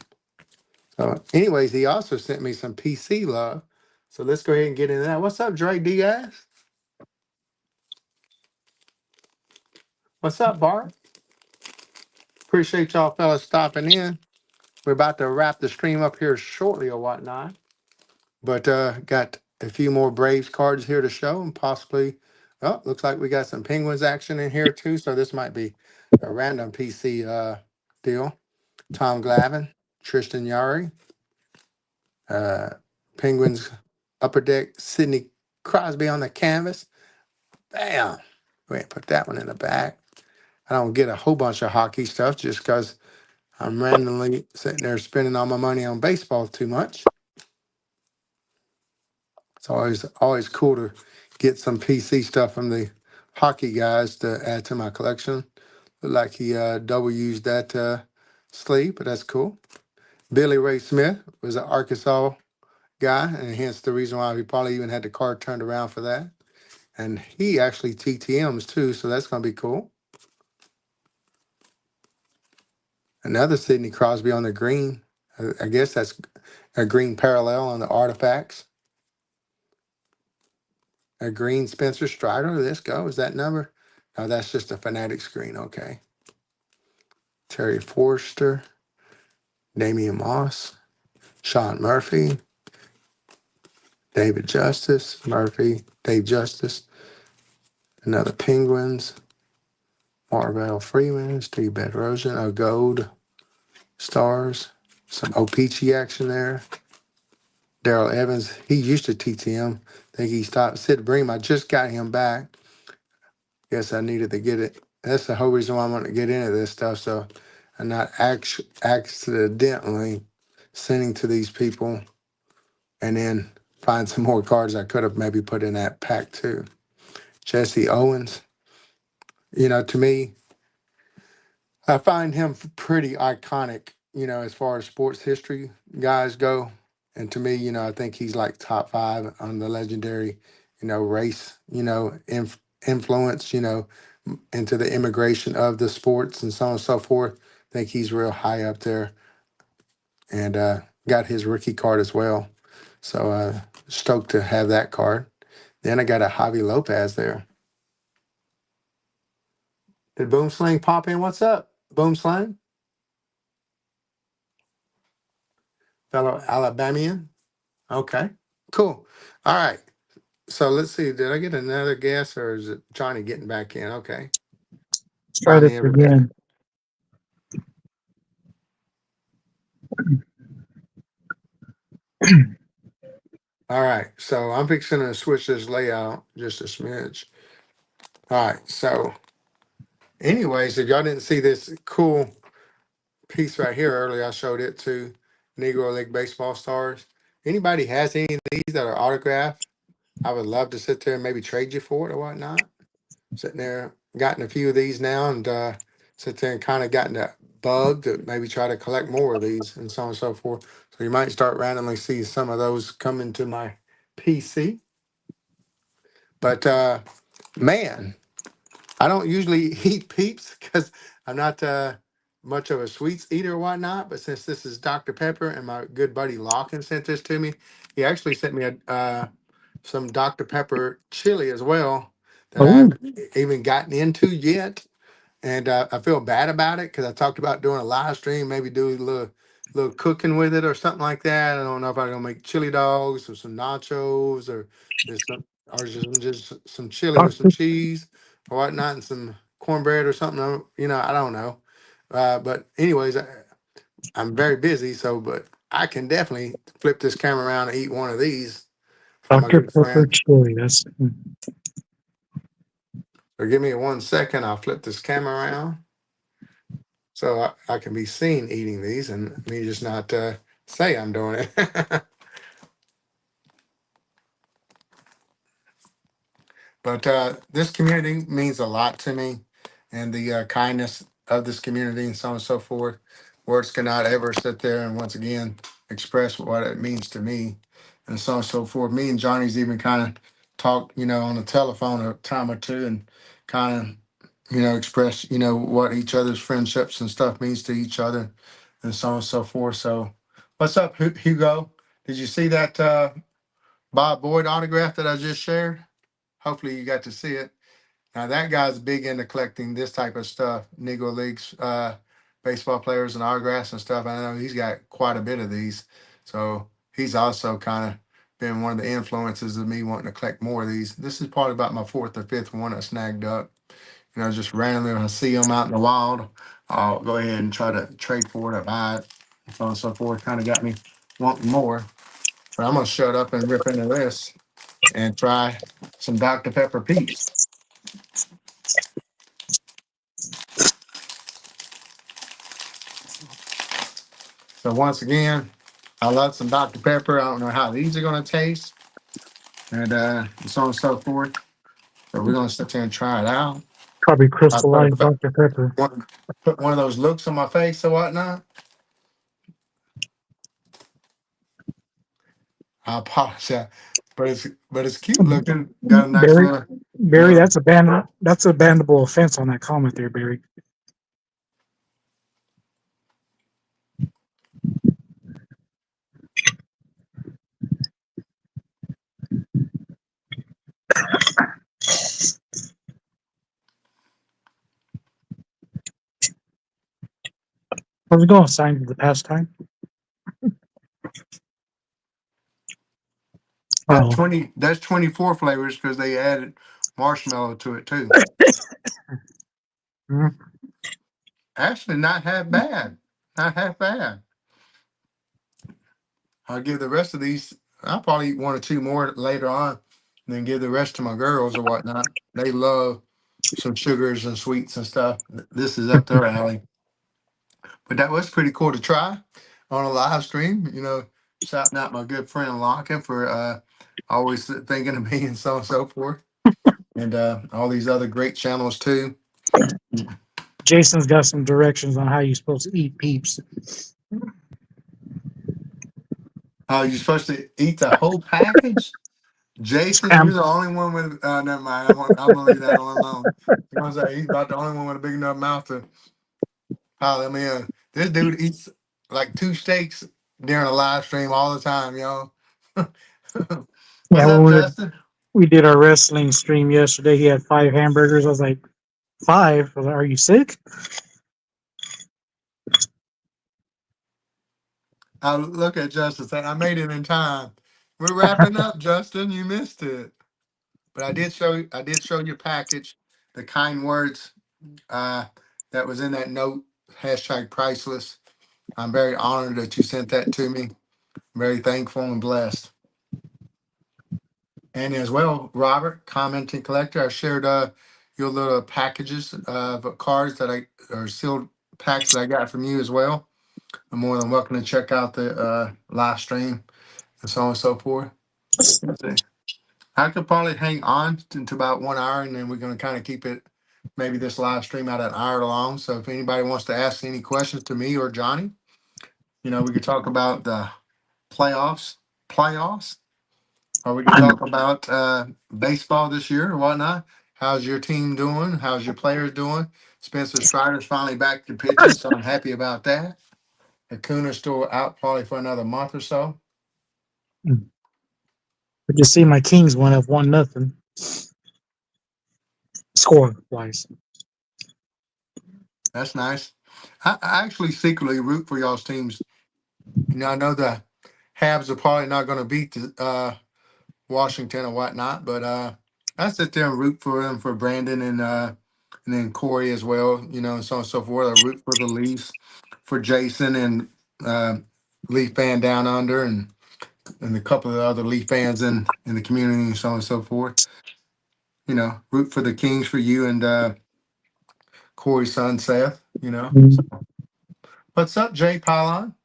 So, anyways, he also sent me some PC love. So let's go ahead and get into that. What's up, Drake Diaz? What's up, Bart? Appreciate y'all fellas stopping in. We're about to wrap the stream up here shortly or whatnot. But got a few more Braves cards here to show and possibly, oh, looks like we got some Penguins action in here too. So this might be a random PC deal. Tom Glavine, Tristan Yari, uh, Penguins upper deck, Sidney Crosby on the canvas. Bam. Wait, put that one in the back. I don't get a whole bunch of hockey stuff just because I'm randomly sitting there spending all my money on baseball too much. It's always cool to get some PC stuff from the hockey guys to add to my collection. Look like he double used that sleeve, but that's cool. Billy Ray Smith was an Arkansas guy, and hence the reason why we probably even had the card turned around for that. And he actually TTMs too, so that's going to be cool. Another Sidney Crosby on the green. I guess that's a green parallel on the artifacts. A green Spencer Strider. Let's go. Is that number? No, that's just a Fanatic screen. Okay. Terry Forster, Damian Moss, Sean Murphy, David Justice, Murphy, Dave Justice, another Penguins, Marvell Freeman, Steve Bedrosian, a gold stars, some O-Pee-Chee action there. Daryl Evans, he used to TTM. I think he stopped. Sid Bream, I just got him back. Guess I needed to get it. That's the whole reason why I want to get into this stuff. So I'm not accidentally sending to these people and then find some more cards I could have maybe put in that pack too. Jesse Owens, to me, I find him pretty iconic, as far as sports history guys go. And to me, I think he's like top five on the legendary, race, influence, into the immigration of the sports and so on and so forth. I think he's real high up there and got his rookie card as well. So stoked to have that card. Then I got a Javi Lopez there. Did Boom Slang pop in? What's up, Boom Slang? Fellow Alabamian. Okay, cool. All right. So let's see. Did I get another guess or is it Johnny getting back in? Okay. let's try Johnny this ever back. again. All right, so I'm fixing to switch this layout just a smidge. All right, so anyways, if y'all didn't see this cool piece right here earlier, I showed it to Negro League baseball stars. Anybody has any of these that are autographed? I would love to sit there and maybe trade you for it or whatnot. Sitting there, gotten a few of these now, and sit there and kind of gotten that bug to maybe try to collect more of these and so on and so forth. So you might start randomly see some of those come into my PC. But man, I don't usually eat peeps because I'm not much of a sweets eater or whatnot. But since this is Dr. Pepper and my good buddy Lawkin sent this to me, he actually sent me some Dr. Pepper chili as well that I Oh, haven't even gotten into yet. And I feel bad about it because I talked about doing a live stream, maybe do a little cooking with it or something like that. I don't know if I'm gonna make chili dogs or some nachos or just some chili with some Doctor, cheese or whatnot and some cornbread or something. I don't know. But anyways, I'm very busy, so but I can definitely flip this camera around and eat one of these from my Dr. good Pepper friend. chili. That's So give me 1 second. I'll flip this camera around. So I can be seen eating these and me just not say I'm doing it. But this community means a lot to me and the kindness of this community and so on and so forth. Words cannot ever sit there and once again express what it means to me and so on and so forth. Me and Johnny's even kind of talked, on the telephone a time or two and kind of, express, what each other's friendships and stuff means to each other and so on and so forth. So what's up, Hugo? Did you see that Bob Boyd autograph that I just shared? Hopefully you got to see it. Now that guy's big into collecting this type of stuff, Negro Leagues, baseball players and autographs and stuff. I know he's got quite a bit of these. So he's also kind of been one of the influences of me wanting to collect more of these. This is probably about my fourth or fifth one I snagged up. Just randomly when I see them out in the wild, I'll go ahead and try to trade for it or buy it, and so on and so forth. Kind of got me wanting more. But I'm gonna shut up and rip into this and try some Dr. Pepper Peeps. So once again, I love some Dr. Pepper. I don't know how these are gonna taste, and so on and so forth. So we're gonna sit there and try it out. probably I put crystallized Dr. Pepper. one of those looks on my face or whatnot. I apologize, but it's cute looking. Got a nice Barry, Barry, little. that's a bannable offense on that comment there, Barry. How's it going? Signed to the pastime. That's Oh, 20. That's 24 flavors because they added marshmallow to it too. mm, Actually, not half bad. Not half bad. I'll give the rest of these. I'll probably eat one or two more later on, and then give the rest to my girls or whatnot. They love some sugars and sweets and stuff. This is up their alley. But that was pretty cool to try on a live stream. Shouting out my good friend Lockin for always thinking of me and so on and so forth, and all these other great channels too. Jason's got some directions on how you're supposed to eat peeps. You're supposed to eat the whole package. Jason, you're Spam. the only one with. Never mind. I'm gonna leave that one alone. You know what I'm saying? He's about the only one with a big enough mouth to pile them in. This dude eats like two steaks during a live stream all the time, y'all. Yeah, What's up, Justin? we did our wrestling stream yesterday. He had 5 hamburgers. I was like, 5? I was like, are you sick? I look at Justin saying, "I made it in time." We're wrapping up, Justin. You missed it, but I did show your package, the kind words uh, that was in that note. Hashtag priceless. I'm very honored that you sent that to me. Very thankful and blessed. And as well, Robert, commenting collector, I shared your little packages of cards that I or sealed packs that I got from you as well. I'm more than welcome to check out the live stream and so on and so forth. Let's see. I could probably hang on to about 1 hour, and then we're going to kind of keep it maybe this live stream out an hour long. So if anybody wants to ask any questions to me or Johnny, we could talk about the playoffs, or we could talk about baseball this year or whatnot. How's your team doing? How's your players doing? Spencer Strider's finally back to pitching, so I'm happy about that. Acuna's still out probably for another month or so. But you see, my Kings went up 1-0 score wise. That's nice. I actually secretly root for y'all's teams. I know the Habs are probably not going to beat the Washington or whatnot, but I sit there and root for them, for Brandon and then Corey as well, and so on and so forth. I root for the Leafs, for Jason and uh, Leaf fan down under, and a couple of other Leaf fans in the community, and so on and so forth. Root for the Kings for you and Corey's son Seth. So, what's up, Jay Pylon?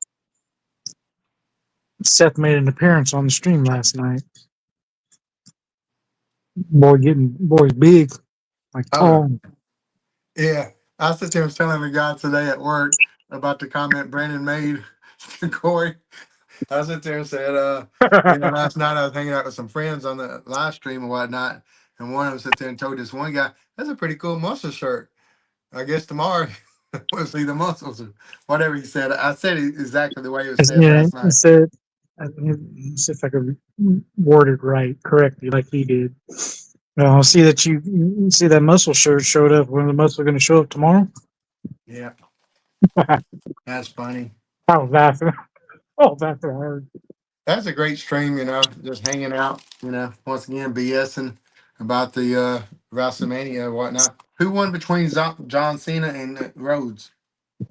Seth made an appearance on the stream last night. Boy's big, like Oh, tall. yeah. I sit there and telling the guy today at work about the comment Brandon made to Corey. I sit there and said, last night I was hanging out with some friends on the live stream and whatnot, and one of them sit there and told this one guy, "That's a pretty cool muscle shirt." I guess tomorrow we'll see the muscles or whatever he said. I said it exactly the way it was said Yeah, last he night. said, let's see if I could word it right correctly, like he did. I'll see that you see that muscle shirt showed up. When the muscle going to show up tomorrow? Yeah, that's funny. Oh, that's hard. That's a great stream, just hanging out, once again, BSing about the WrestleMania and whatnot. Who won between John Cena and Rhodes?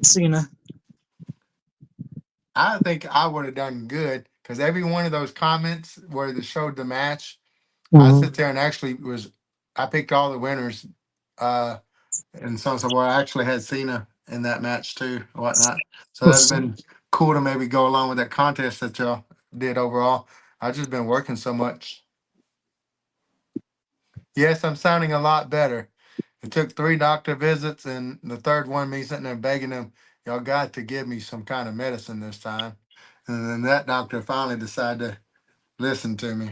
Cena. I think I would have done good because every one of those comments where they showed the match, I Mm-hmm. sit there and actually I picked all the winners. Uh, and so well, I actually had Cena in that match too, and whatnot. So that'd have been cool to maybe go along with that contest that y'all did overall. I've just been working so much. Yes, I'm sounding a lot better. It took 3 doctor visits, and the third one, me sitting there begging them, y'all got to give me some kind of medicine this time. And then that doctor finally decided to listen to me.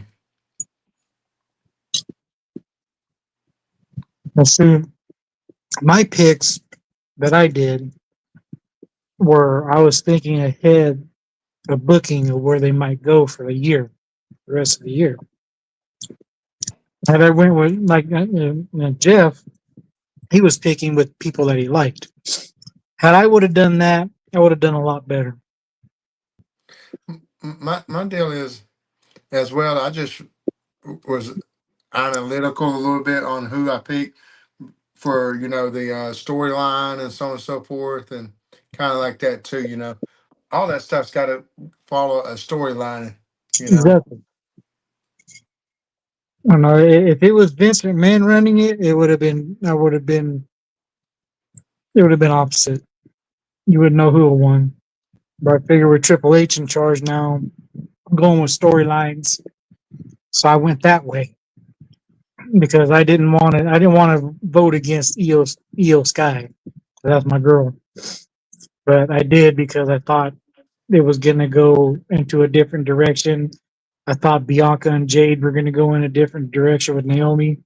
Let's see. My picks that I did were I was thinking ahead of booking of where they might go for the year, the rest of the year. And I went with Jeff. He was picking with people that he liked. Had I would have done that, I would have done a lot better. My deal is as well. I just was analytical a little bit on who I picked for the storyline and so on and so forth, and kind of like that too. All that stuff's got to follow a storyline. You know. Exactly. I don't know if it was Vince McMahon running it, it would have been. I would have been. It would have been opposite. You would know who won. But I figure with Triple H in charge now, I'm going with storylines. So I went that way because I didn't want to. I didn't want to vote against Io Sky. That's my girl. But I did because I thought it was going to go into a different direction. I thought Bianca and Jade were going to go in a different direction with Naomi,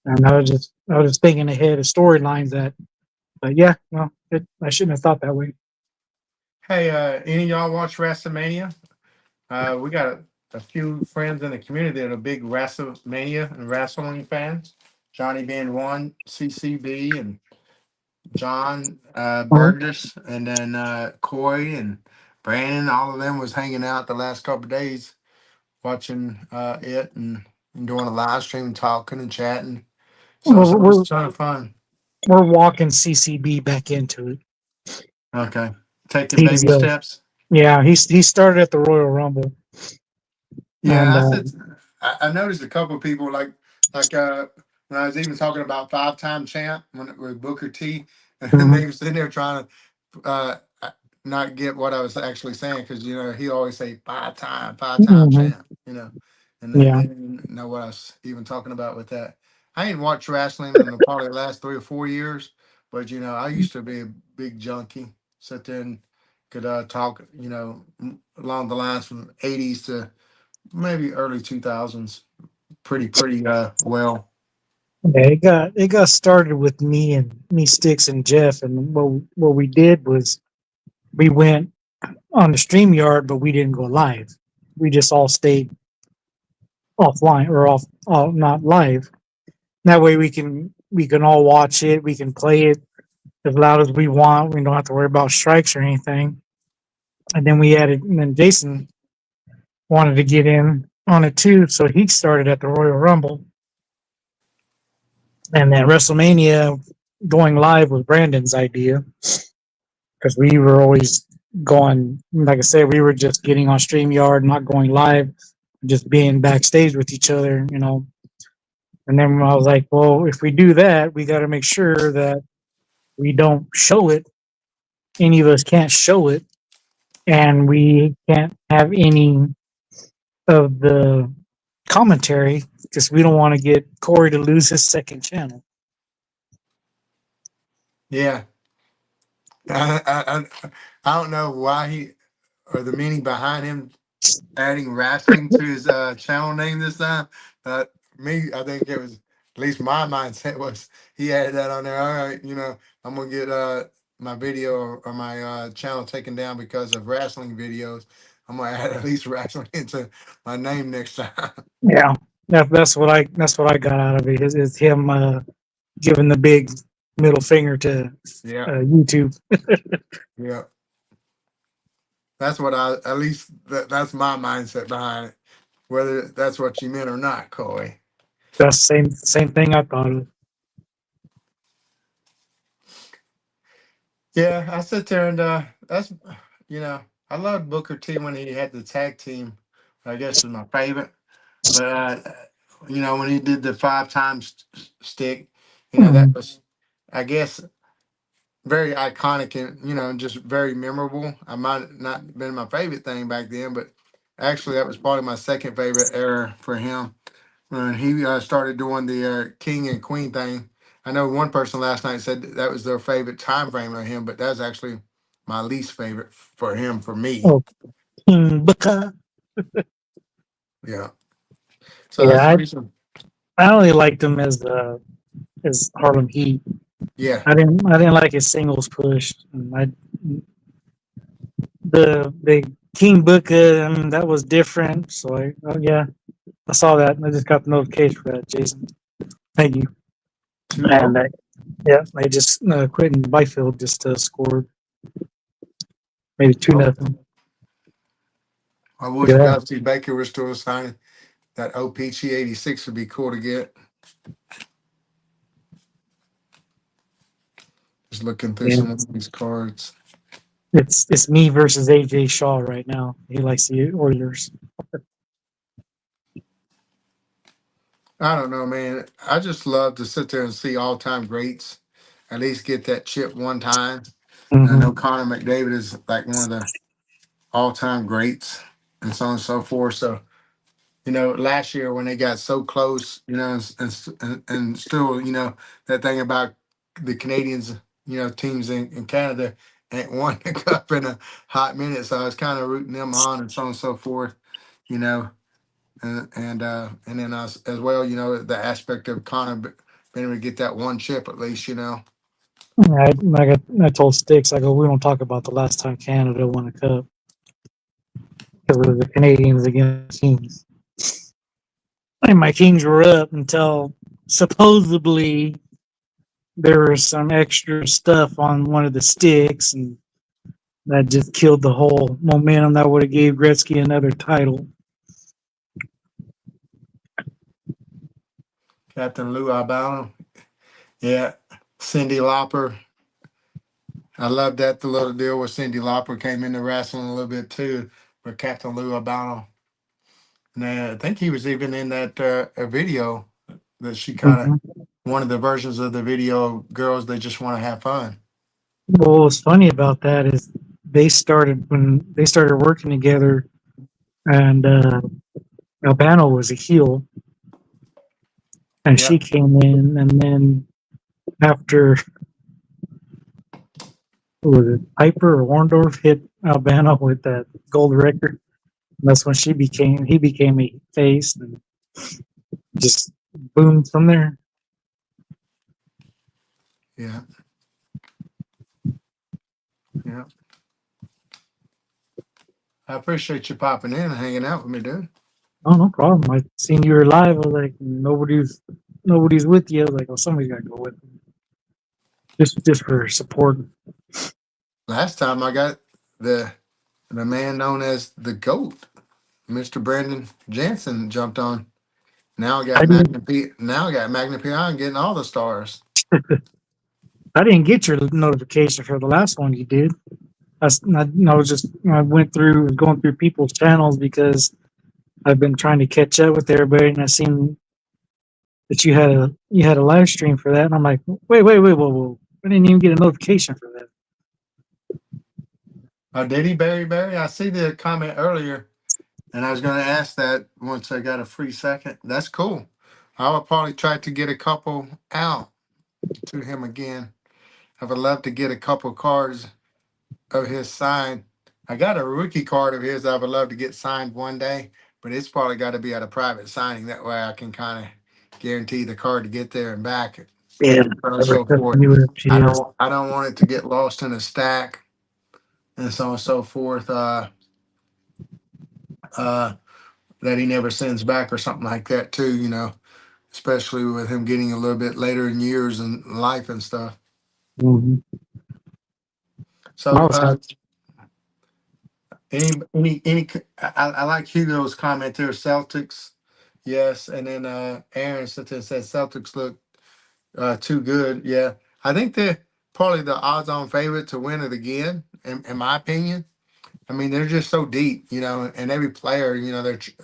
and I was just thinking ahead of storylines that. But yeah, well, I shouldn't have thought that way. Hey, any of y'all watch WrestleMania? We got a few friends in the community that are big WrestleMania and wrestling fans. Johnny being one, CCB, and John Uh-huh. Burgess, and then Coy and Brandon. All of them was hanging out the last couple of days, watching it and doing a live stream, talking and chatting. So We're, it was we're a ton of fun. we're walking CCB back into it. Okay, taking Tease baby those. steps. Yeah, he started at the Royal Rumble, and Yeah, I said I noticed a couple of people like when I was even talking about 5-time champ when it was Booker T, and mhm, they were sitting there trying to not get what I was actually saying because he always say 5-time mhm, champ, and yeah, they didn't know what I was even talking about with that. I ain't watched wrestling in probably the last 3 or 4 years, but I used to be a big junkie. Sit there and could talk, along the lines from '80s to maybe early 2000s pretty well. yeah. It got started with me, Sticks, and Jeff, and what we did was we went on the stream yard, but we didn't go live. We just all stayed offline or not live. That way we can all watch it. We can play it as loud as we want. We don't have to worry about strikes or anything. And then and then Jason wanted to get in on it too, so he started at the Royal Rumble, and then WrestleMania going live was Brandon's idea because we were always going. Like I said, we were just getting on StreamYard, not going live, just being backstage with each other, And then I was like, well, if we do that, we got to make sure that we don't show it. Any of us can't show it, and we can't have any of the commentary because we don't want to get Corey to lose his second channel. Yeah, I don't know why he or the meaning behind him adding wrestling to his channel name this time. But me, I think it was at least my mindset was he added that on there. All right, I'm gonna get my video or my channel taken down because of wrestling videos. I'm gonna add at least wrestling into my name next time. Yeah, that's what I got out of it is him giving the big middle finger to Yeah, YouTube. yeah. That's what I at least that's my mindset behind it. Whether that's what you meant or not, Corey. That's the same thing I thought of. Yeah, I sit there and that's you know I loved Booker T when he had the tag team. I guess was my favorite. But when he did the 5 times stick, that Mhm. was I guess very iconic and just very memorable. I might not been my favorite thing back then, but actually that was probably my second favorite era for him when he started doing the king and queen thing. I know one person last night said that was their favorite time frame of him, but that's actually my least favorite for him for me. Oh, King Booker. Yeah. So Yeah, that's the reason. I only liked him as Harlem Heat. Yeah. I didn't like his singles push. And the King Booker, that was different. So yeah, I saw that. I just got the notification for that, Jason. Thank you. 2-0. And yeah, they just Quentin Byfield just scored maybe two Oh, nothing. I wish Yeah, Dusty Baker was still signing. That OPG 86 would be cool to get. Just looking through yeah. some of these cards. It's me versus AJ Shaw right now. He likes the Oilers. I don't know, man. I just love to sit there and see all time greats. At least get that chip one time. And I know Hmm. Connor McDavid is like one of the all time greats and so on and so forth. So, last year when they got so close, and still, that thing about the Canadians, teams in Canada ain't won the cup in a hot minute. So I was kind of rooting them on and so on and so forth, you know. And then us as well, the aspect of Connor being able to get that one chip at least, I told Sticks, I go, we don't talk about the last time Canada won a cup because it was the Canadians against the Kings. And my Kings were up until supposedly there was some extra stuff on one of the sticks, and that just killed the whole momentum that would have gave Gretzky another title. Captain Lou Albano. Yeah. Cindy Lauper I love that the little deal with Cindy Lauper came into wrestling a little bit too, with Captain Lou Albano. And I think he was even in that a video that she kind of Mhm. one of the versions of the video. Girls, they just want to have fun. Well, what's funny about that is they started when they started working together, and Albano was a heel, and she Yep, came in, and then after what was it Piper or Warndorf hit Albano with that gold record, that's when he became a face and just boomed from there. yeah, yeah. I appreciate you popping in and hanging out with me, dude. Oh, no problem. I seen you were live. I was like, nobody's with you. I was like, oh, somebody's got to go with them. Just for support. Last time I got the the man known as the GOAT, Mr. Brandon Jansen, jumped on. Now I I got didn't. Magna P. Now I got Magna PI getting all the stars. I didn't get your notification for the last one you did. I was just I went through was going through people's channels because I've been trying to catch up with everybody, and I seen that you had a live stream for that, and I'm like, wait, whoa! I didn't even get a notification for that. Did he, Barry? I see the comment earlier, and I was going to ask that once I got a free second. That's cool. I will probably try to get a couple out to him again. I would love to get a couple cards of his signed. I got a rookie card of his I would love to get signed one day, but it's probably got to be at a private signing. That way I can kind of guarantee the card to get there and back, Yeah, so on and whatever so forth. company would she is. I don't want it to get lost in a stack and so on and so forth. Uh, that he never sends back or something like that too. Especially with him getting a little bit later in years and life and stuff. Mm-hmm. I So was happy. I like Hugo's comment there. Celtics, yes, and then Aaron said Celtics look too good. Yeah, I think they're probably the odds-on favorite to win it again, in my opinion. I mean, they're just so deep, and every player,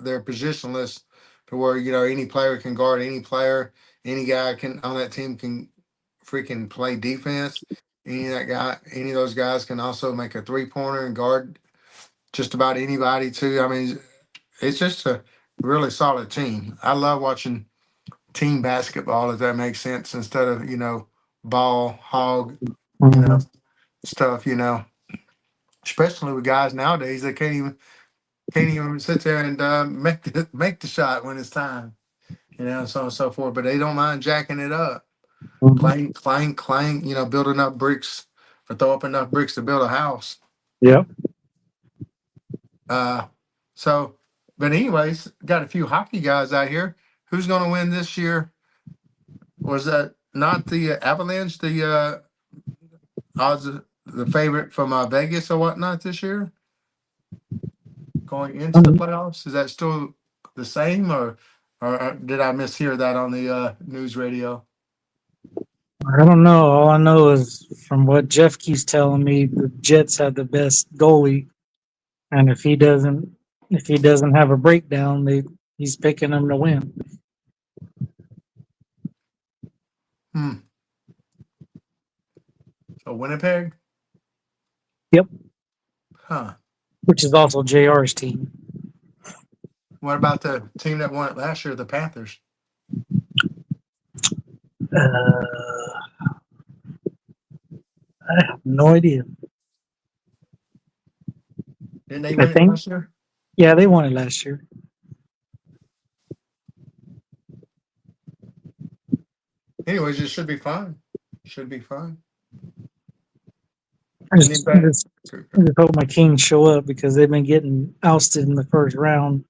they're positionless to where any player can guard any player. Any guy can on that team can freaking play defense. Any of those guys can also make a 3-pointer and guard just about anybody too. I mean, it's just a really solid team. I love watching team basketball, if that makes sense, instead of ball hog, you know, Mm-hmm. stuff. Especially with guys nowadays that can't even sit there and make the shot when it's time. So on and so forth. But they don't mind jacking it up, Mm-hmm. clank, clank, clank. Building up bricks or throw up enough bricks to build a house. Yep. Uh, so, but anyways, got a few hockey guys out here. Who's going to win this year? Was that not the Avalanche, the odds, the favorite from Vegas or whatnot this year going into the playoffs? Is that still the same, or did I mishear that on the news radio? I don't know. All I know is from what Jeff keeps telling me, the Jets have the best goalie, and if he doesn't have a breakdown, he's picking them to win. Hmm. So Winnipeg, Yep, huh? which is also JR's team. What about the team that won it last year, the Panthers? Uh, I have no idea. Didn't they I win it think, last year? yeah, they won it last year. Anyways, it should be fine. Should be fine. I just, I Anybody? just, I just hope my Kings show up because they've been getting ousted in the first round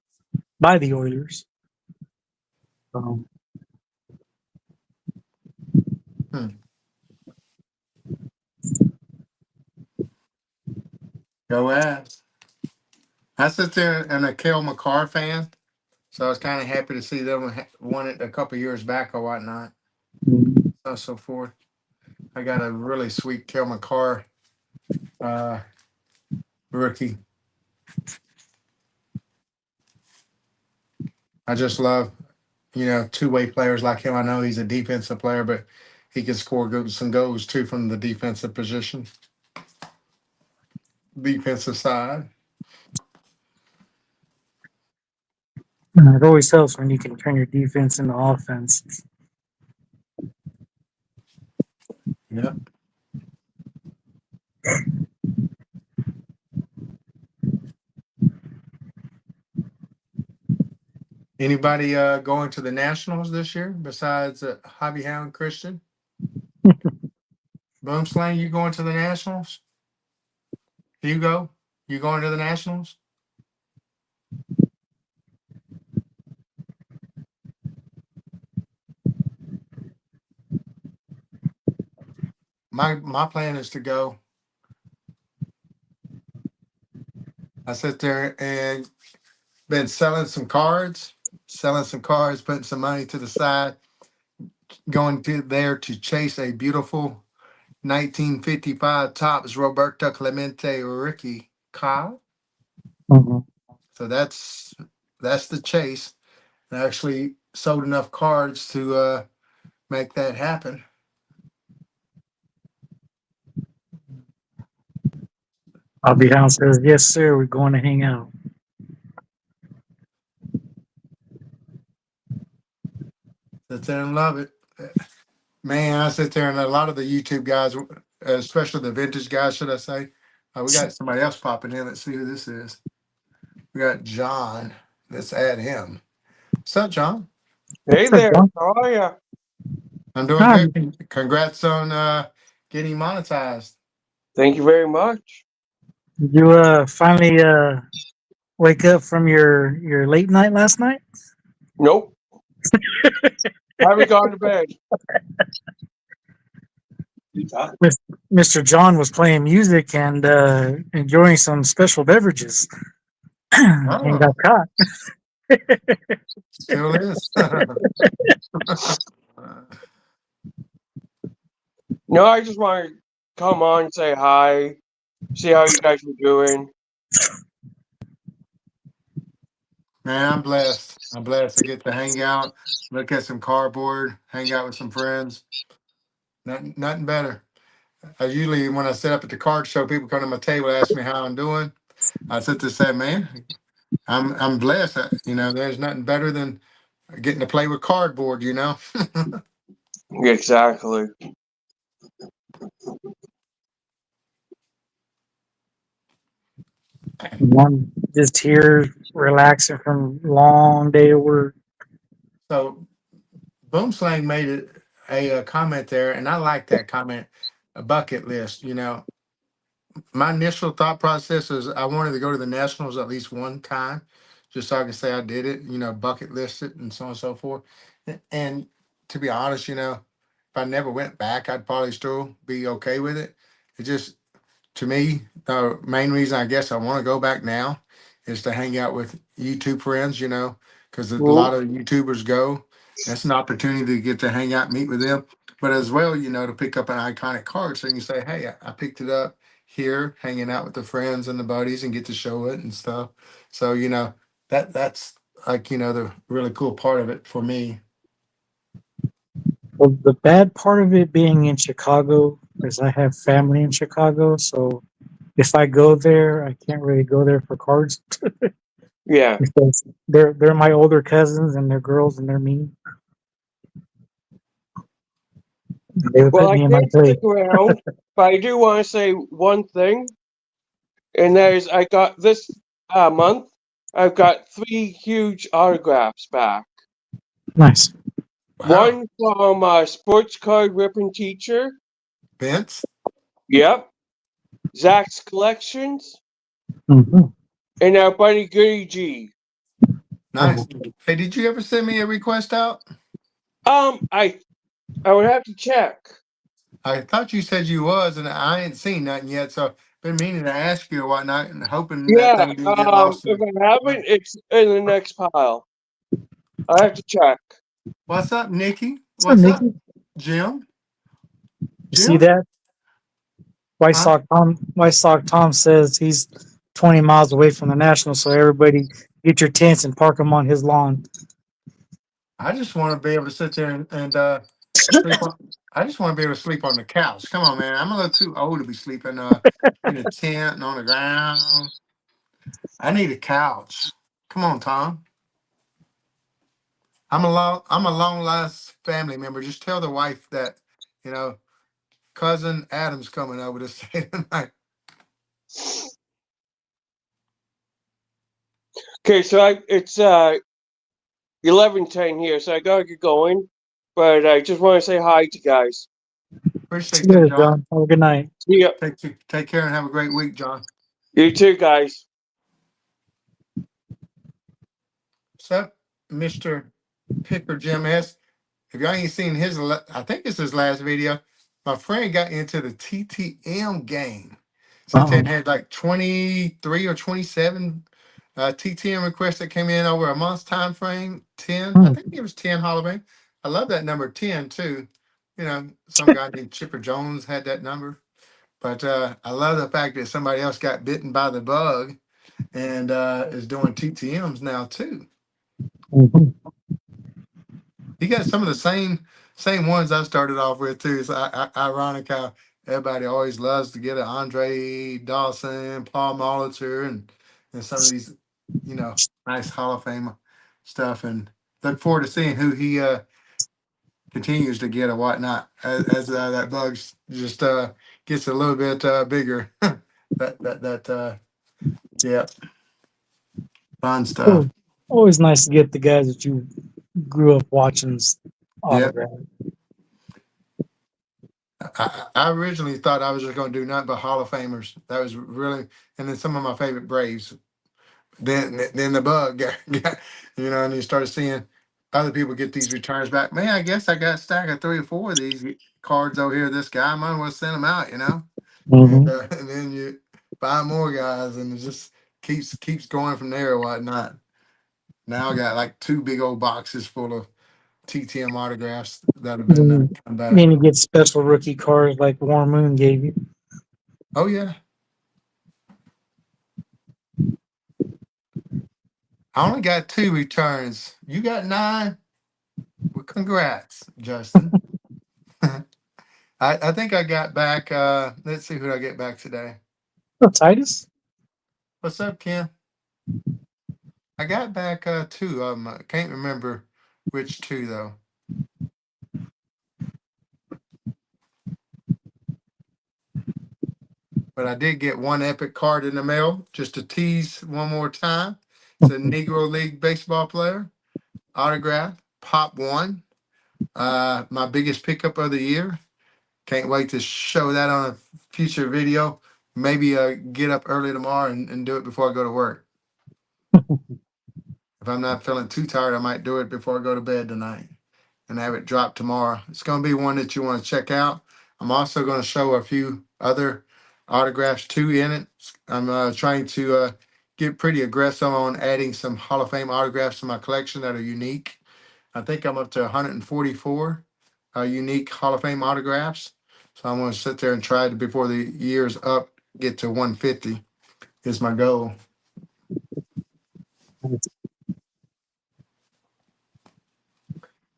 by the Oilers. Um, Hmm. Go ask. I sit there and a Kale McCarr fan, so I was kind of happy to see them won it a couple years back or whatnot, so forth. I got a really sweet Kale McCarr. uh, rookie. I just love, two-way players like him. I know he's a defensive player, but he can score some goals too from the defensive position, defensive side. And it always helps when you can turn your defense into offense. Yeah. Anybody going to the Nationals this year besides Hobby Hound Christian? Boomslang, you going to the Nationals? Hugo, you going to the Nationals? My plan is to go. I sit there and been selling some cards, putting some money to the side, going to there to chase a beautiful 1955 Topps Roberto Clemente Ricky car. Mhm. So that's the chase. I actually sold enough cards to make that happen. Bobby Hound says, "Yes, sir. We're going to hang out." Sit there and love it. Man, I sit there and a lot of the YouTube guys, especially the vintage guys, should I say? We got somebody else popping in. Let's see who this is. We got John. Let's add him. What's up, John? Hey Sure, there, John. how are ya? I'm doing Hi. good. Congrats on getting monetized. Thank you very much. Did you finally wake up from your late night last night? Nope, haven't gone to bed. Mis- Mr. John was playing music and enjoying some special beverages and got Oh, caught. still is. No, I just want to come on, say hi, see how you guys are doing. Man, I'm blessed. I'm blessed to get to hang out, look at some cardboard, hang out with some friends. Nothing better. I usually, when I sit up at the card show, people come to my table, ask me how I'm doing. I sit there and say, man, I'm blessed. There's nothing better than getting to play with cardboard. Exactly. And I'm just here relaxing from long day of work. So Boomslang made a comment there, and I like that comment. A bucket list. My initial thought process is I wanted to go to the Nationals at least one time, just so I can say I did it. Bucket list it and so on and so forth. And to be honest, if I never went back, I'd probably still be okay with it. It just to me, the main reason I guess I want to go back now is to hang out with YouTube friends, because a Mhm. lot of YouTubers go. That's an opportunity to get to hang out, meet with them, but as well, to pick up an iconic card so you can say, hey, I picked it up here, hanging out with the friends and the buddies and get to show it and stuff. So, that's like, the really cool part of it for me. Well, the bad part of it being in Chicago is I have family in Chicago, so if I go there, I can't really go there for cards Yeah. because they're my older cousins and they're girls and they're mean. They would Well, put I me in my can't place. stick around, but I do want to say one thing, and that is I got this month, I've got 3 huge autographs back. Nice. Wow. One from Sports Card Ripping Teacher. Vince, Yep. Zach's Collections. Hmm. And our buddy Goody G. nice. Hey, did you ever send me a request out? I would have to check. I thought you said you was, and I ain't seen nothing yet. So been meaning to ask you or whatnot, and hoping that Yeah, thing didn't get lost. if I haven't, it's in the next pile. I have to check. What's up, Nikki? So, What's up, Nikki, Jim? you see Jim? that? Huh? White Sox Tom says he's 20 miles away from the Nationals, so everybody get your tents and park them on his lawn. I just want to be able to sit there and sleep on. I just want to be able to sleep on the couch. Come on, man. I'm a little too old to be sleeping in a tent and on the ground. I need a couch. Come on, Tom. I'm a long last family member. Just tell the wife that, you know, cousin Adam's coming over to stay tonight. Okay, so it's 11:10 here, so I gotta get going. But I just want to say hi to you guys. See Appreciate you that, later, John. John. Have a good night. See ya. Take care and have a great week, John. You too, guys. What's up, Mr. Picker Jim S? If y'all ain't seen I think it's his last video. My friend got into the TTM game. Since Uh-uh. it had like 23 or 27 TTM requests that came in over a month's time frame. 10, I Hmm. think it was 10 Hall of Fame. I love that number 10 too. You know, some guy named Chipper Jones had that number. But I love the fact that somebody else got bitten by the bug and is doing TTMs now too. Mhm. He got some of the same ones I started off with too. It's ironic how everybody always loves to get an Andre Dawson, Paul Molitor, and some of these, you know, nice Hall of Fame stuff. And look forward to seeing who he continues to get or whatnot as that bug just gets a little bit bigger. Yeah, fun stuff. Oh, always nice to get the guys that you grew up watching's Yeah. autograph. I originally thought I was just going to do nothing but Hall of Famers. That was really, and then some of my favorite Braves. Then the bug got you know, and you started seeing other people get these returns back. Man, I guess I got a stack of 3 or 4 of these cards over here. This guy, I might as well send them out, you know. And, Hmm. and then you find more guys, and it just keeps going from there or whatnot. Now I got like 2 big old boxes full of TTM autographs that have been Then, come back. then you get special rookie cards like Warren Moon gave you. Oh yeah, I only got 2 returns. You got 9. Well, congrats, Justin. I think I got back. Let's see who I get back today. Oh, Titus? What's up, Ken? I got back 2 of them. I can't remember which 2 though. But I did get one epic card in the mail just to tease one more time. It's a Negro League baseball player autograph, Pop One. My biggest pickup of the year. Can't wait to show that on a future video. Maybe get up early tomorrow and do it before I go to work. If I'm not feeling too tired, I might do it before I go to bed tonight and have it drop tomorrow. It's going to be one that you want to check out. I'm also going to show a few other autographs too in it. I'm trying to get pretty aggressive on adding some Hall of Fame autographs to my collection that are unique. I think I'm up to 144 unique Hall of Fame autographs. So I'm going to sit there and try to, before the year's up, get to 150 is my goal.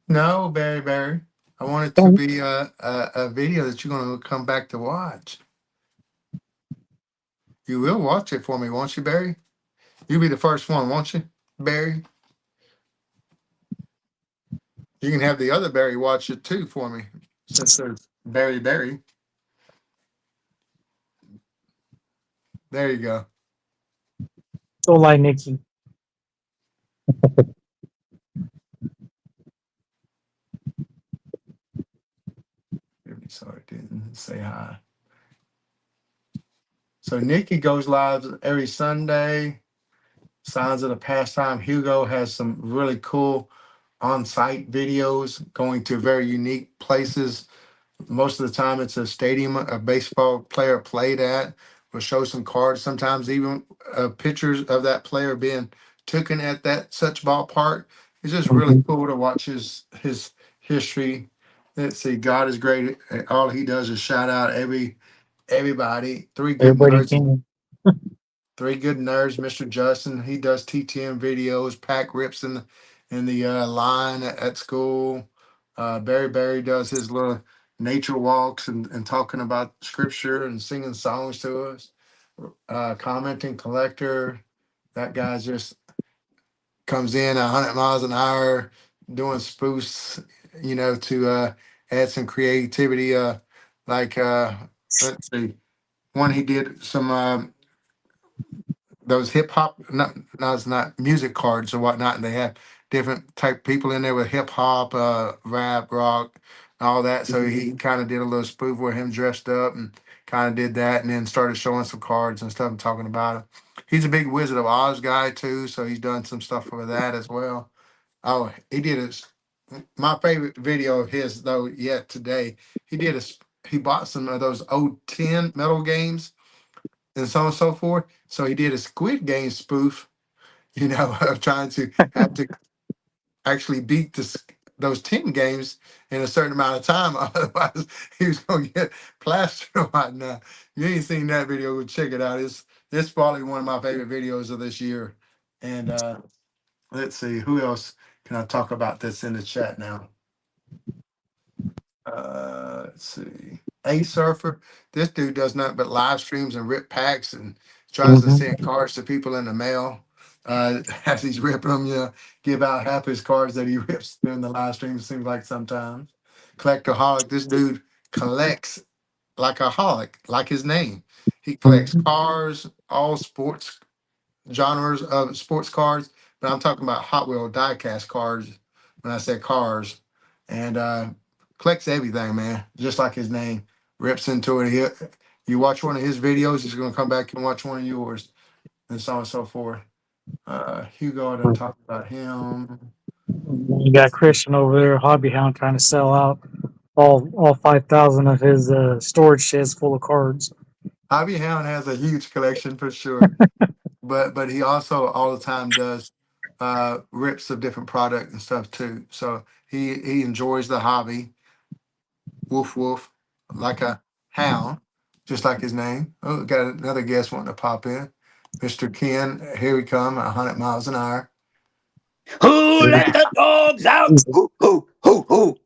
No, Barry Barry. I want it to Don't, be a video that you're going to come back to watch. You will watch it for me, won't you, Barry? You'll be the first one, won't you, Barry? You can have the other Barry watch it too for me, since there's Barry Barry. There you go. don't lie, Nikki. Sorry, didn't say hi. So Nikki goes live every Sunday. Signs of the Pastime. Hugo has some really cool on-site videos going to very unique places. Most of the time, it's a stadium a baseball player played at. We'll show some cards, sometimes even pictures of that player being taken at that such ballpark. It's just really Mhm. cool to watch his history. Let's see, God is great. All he does is shout out every everybody. Three good Everybody nerds. came. Three good nerds. Mr. Justin, he does TTM videos. Pack rips in the line at school. Barry does his little nature walks and talking about scripture and singing songs to us. Commenting collector. That guy's just comes in 100 miles an hour doing spoofs, to add some creativity. Like let's see, one he did some those hip hop, not no, it's not music cards or whatnot, and they have different type people in there with hip hop, rap, rock, all that. So he kind of did a little spoof where him dressed up and kind of did that, and then started showing some cards and stuff and talking about it. He's a big Wizard of Oz guy too, so he's done some stuff for that as well. Oh, he did his my favorite video of his though yet today. He did a he bought some of those old tin metal games and so on and so forth. So he did a Squid Game spoof, of trying to have to actually beat those 10 games in a certain amount of time. Otherwise, he was going to get plastered or whatnot. You ain't seen that video, check it out. It's probably one of my favorite videos of this year. And let's see, who else can I talk about that's in the chat now? Let's see. A Surfer. This dude does nothing but live streams and rip packs and tries to Hmm. send cards to people in the mail. As he's ripping them, give out half his cards that he rips during the live stream. It seems like sometimes. Collectaholic. This dude collects like a holic, like his name. He collects cars, all sports genres of sports cars, but I'm talking about Hot Wheel diecast cars when I said cars. And collects everything, man, just like his name. Rips into it. You watch one of his videos, he's going to come back and watch one of yours, and so on and so forth. Hugo, I done talked about him. You got Christian over there, Hobby Hound, trying to sell out all 5,000 of his storage sheds full of cards. Hobby Hound has a huge collection for sure, but he also all the time does rips of different product and stuff too. So he enjoys the hobby. Woof woof, like a hound, just like his name. Oh, got another guest wanting to pop in. Mr. Ken, here we come, 100 miles an hour. Who Yeah. let the dogs out? Who, who, who, who?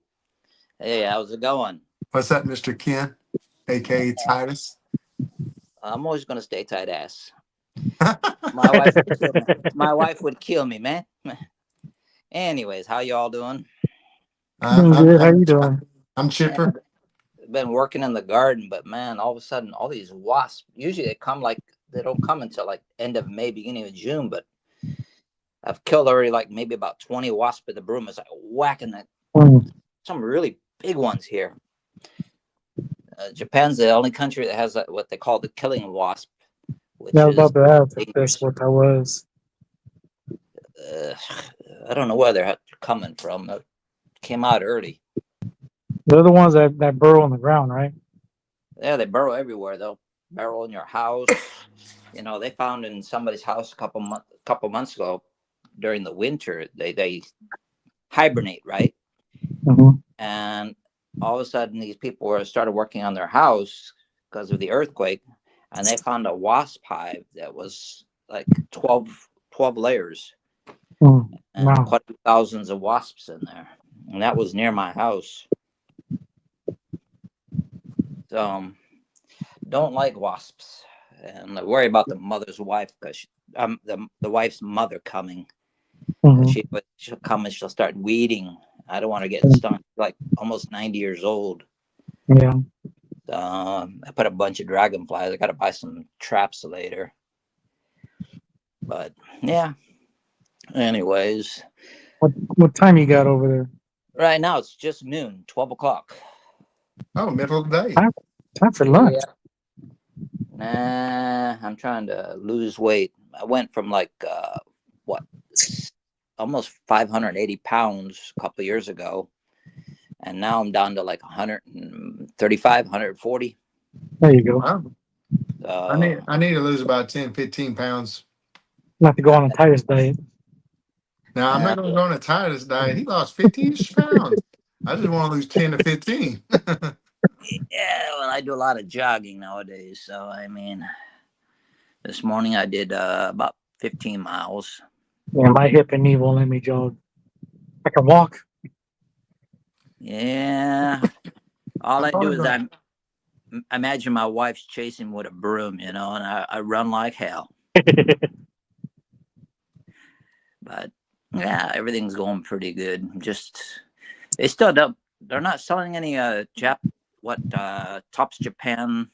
Hey, how's it going? What's up, Mr. Ken, aka Titus? I'm always gonna stay tight ass. My wife would kill me. My wife would kill me, man. Anyways, how you all doing? I'm, Doing I'm, good. How I'm, you doing? I'm Man, chipper. I've been working in the garden, but man, all of a sudden, all these wasps. Usually, they don't come until like end of May, beginning of June. But I've killed already like maybe about 20 wasps with the broom. It's like whacking that. Mm. Some really big ones here. Japan's the only country that has what they call the killing wasp, Yeah, which I was is about to ask if that's dangerous. what that was. uh, I don't know where they're coming from. It came out early. They're the ones that burrow in the ground, right? Yeah, they burrow everywhere. They'll burrow in your house. They found in somebody's house a couple months ago during the winter. They hibernate, right? Mm-hmm. And all of a sudden, these people started working on their house because of the earthquake, and they found a wasp hive that was like 12 layers Mm. and Wow. quite thousands of wasps in there. And that was near my house. So don't like wasps, and I worry about the mother's wife because the wife's mother coming. Mm-hmm. She'll come and she'll start weeding. I don't want her getting stung. She's like almost 90 years old. Yeah. I put a bunch of dragonflies. I got to buy some traps later. But yeah. Anyways, What time you got over there? right now it's just noon, 12 o'clock. Oh, middle of the day. Time for lunch. Yeah. Nah, I'm trying to lose weight. I went from like what, almost 580 pounds a couple of years ago, and now I'm down to like 135, 140. There you go. Wow. I need to lose about 10, 15 pounds. Not to go on a Titus diet. Now, I'm not going to go on a Titus diet. He lost 15 pounds. I just want to lose 10 to 15. Yeah, well, I do a lot of jogging nowadays. So, I mean, this morning I did about 15 miles. Yeah, my hip and knee won't let me jog. I can walk. Yeah. All I I do probably is go. I imagine my wife's chasing with a broom, and I run like hell. But yeah, everything's going pretty good. Just they still don't. They're not selling any Tops Japan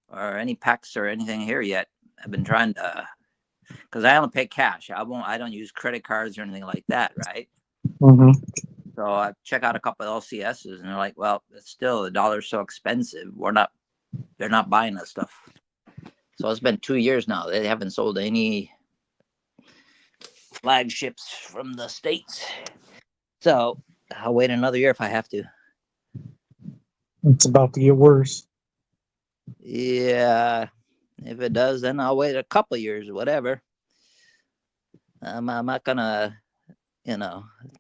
or any packs or anything here yet. I've been trying to because I only pay cash. I don't use credit cards or anything like that, right? hmm So I check out a couple of LCSs and they're like, well, it's still the dollar's so expensive. They're not buying that stuff. So it's been 2 years now. They haven't sold any flagships from the States. So I'll wait another year if I have to. It's about to get worse. Yeah. If it does, then I'll wait a couple of years or whatever. I'm not gonna,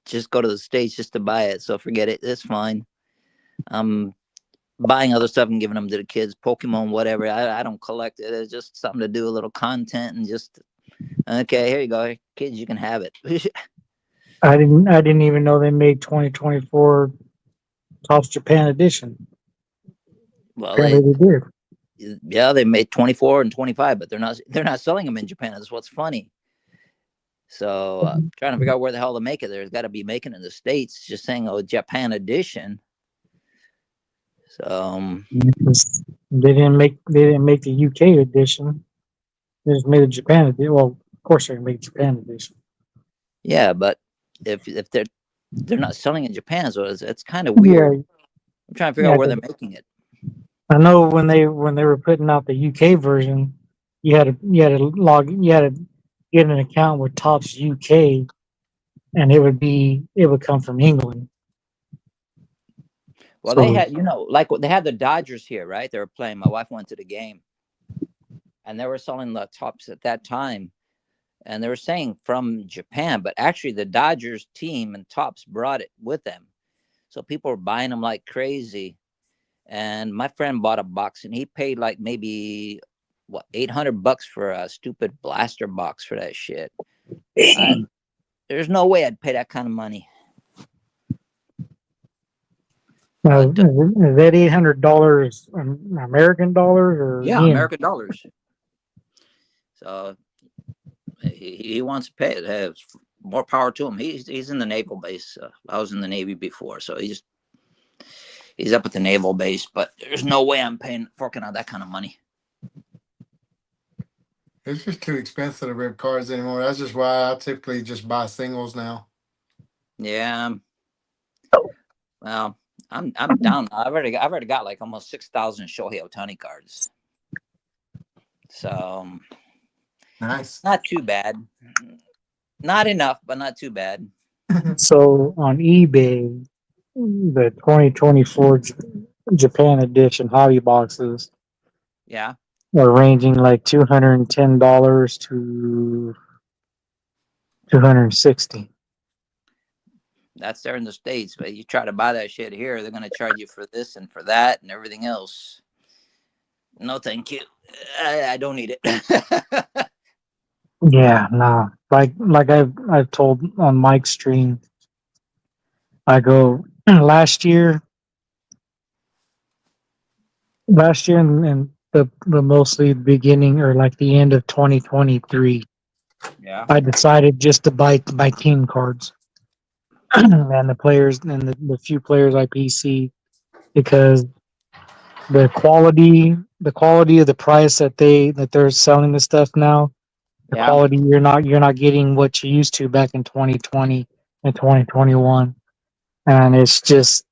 just go to the States just to buy it. So forget it. It's fine. I'm buying other stuff and giving them to the kids, Pokemon, whatever. I don't collect it. It's just something to do, a little content and just, okay, here you go. Kids, you can have it. I didn't even know they made 2024 Topps Japan edition. Well, Apparently they did. yeah, they made 24 and 25, but they're not selling them in Japan. That's what's funny. So trying to figure out where the hell to make it. There's got to be making it in the States. Just saying, oh, Japan edition. So Because they didn't make the UK edition. They just made a Japan edition. Well, of course they're gonna make Japan edition. yeah, but if they're not selling in Japan, so it's kind of Yeah, weird. I'm trying to figure out yeah. where 'Cause they're making it. I know when they were putting out the UK version, you had to get an account with Topps UK, and it would come from England. Well, they So had, like they had the Dodgers here, right? They were playing. My wife went to the game, and they were selling the tops at that time, and they were saying from Japan, but actually the Dodgers team and tops brought it with them, so people were buying them like crazy. And my friend bought a box, and he paid like maybe what $800 for a stupid blaster box for that shit. There's no way I'd pay that kind of money. But is that $800 American dollars or yeah, yen? American dollars. So he wants to pay it. Has more power to him. He's in the naval base. I was in the Navy before, so he's up at the naval base. But there's no way I'm paying forking out that kind of money. It's just too expensive to rip cards anymore. That's just why I typically just buy singles now. Yeah. Well, I'm down. I've already got like almost 6,000 Shohei Ohtani cards. So Nice. not too bad. Not enough, but not too bad. So on eBay, the 2024 Japan edition hobby boxes Yeah, are ranging like $210 to 260. that's there in the States. But you try to buy that shit here, they're gonna charge you for this and for that and everything else. No, thank you. I don't need it. Yeah, no. Like I've told on Mike's stream, I go last year and the mostly beginning or like the end of 2023, Yeah. I decided just to buy team cards and the players and the few players I PC because the quality of the price that they're selling the stuff now, the Yeah. quality you're not getting what you used to back in 2020 and 2021, and it's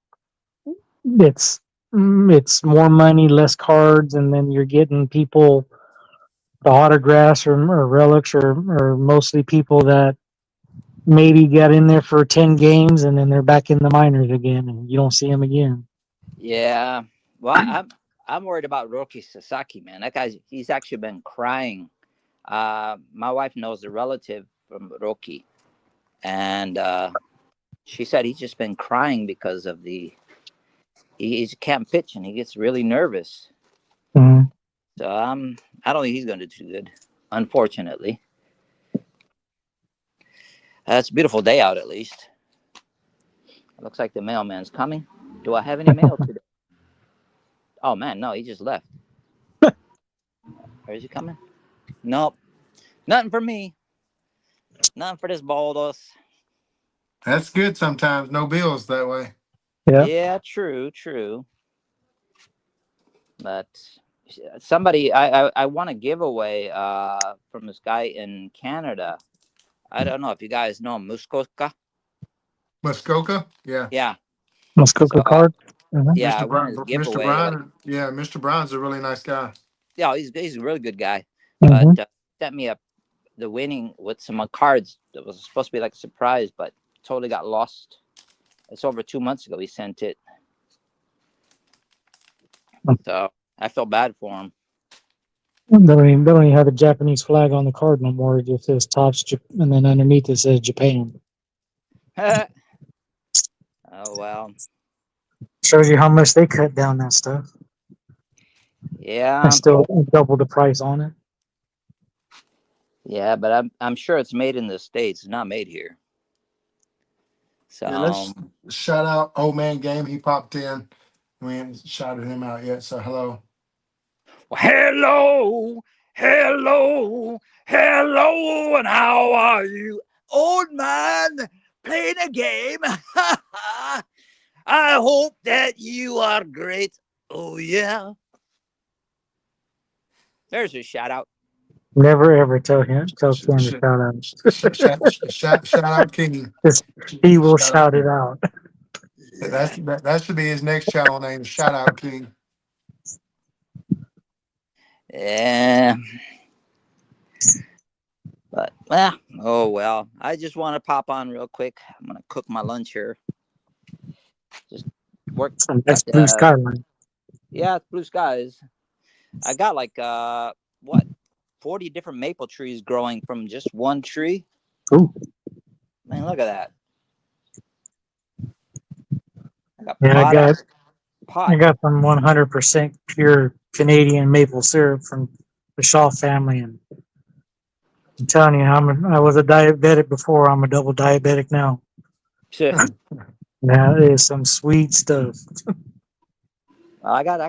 it's more money, less cards, and then you're getting people the autographs or relics or mostly people that maybe got in there for 10 games and then they're back in the minors again and you don't see them again. Yeah. Well, I'm worried about Roki Sasaki, man. That he's actually been crying. My wife knows a relative from Roki, and she said he's just been crying because of the he can't pitch and he gets really nervous. Mhm. So I don't think he's going to do too good, unfortunately. It's a beautiful day out, at least. It looks like the mailman's coming. Do I have any mail today? Oh man, no, he just left. Or is he coming? Nope, nothing for me. Nothing for this baldos. That's good sometimes. No bills that way. Yeah. Yeah, true, true. But somebody, I want a giveaway from this guy in Canada. I don't know if you guys know Muskoka. Muskoka? Yeah. Yeah. So Muskoka card. Mhm. yeah, I won his Mr. giveaway. Like, Brown, yeah, Mr. Brown's a really nice guy. yeah, he's a really good guy. But Mhm. sent me up the winning with some cards that was supposed to be like a surprise, but totally got lost. It's over 2 months ago. He sent it, so I felt bad for him. They don't even have a Japanese flag on the card no more. It just says Tops, and then underneath it says Japan. Oh well. Shows you how much they cut down that stuff. And Yeah, still double the price on it. yeah, but I'm sure it's made in the States. It's not made here. Yeah, So let's shout out Old Man Game. He popped in. We haven't shouted him out yet, so hello. well, hello, hello, hello, and how are you, old man? Playing a game. I hope that you are great. Oh yeah. There's a shout out. Never ever tell Sh- Ken to sh- shout out. shout out King. Just, he will Shout out. shout it out. That should be his next channel name. Shout out King. Yeah. But oh well. I just want to pop on real quick. I'm gonna cook my lunch here. Just work Some nice got blue skyline. yeah, it's blue skies. I got like what 40 different maple trees growing from just one tree. Ooh. Man, look at that. I got Yeah, pot after I pot. got some 100% pure Canadian maple syrup from the Shaw family, and I'm telling you, I was a diabetic before. I'm a double diabetic now. That is some sweet stuff. I got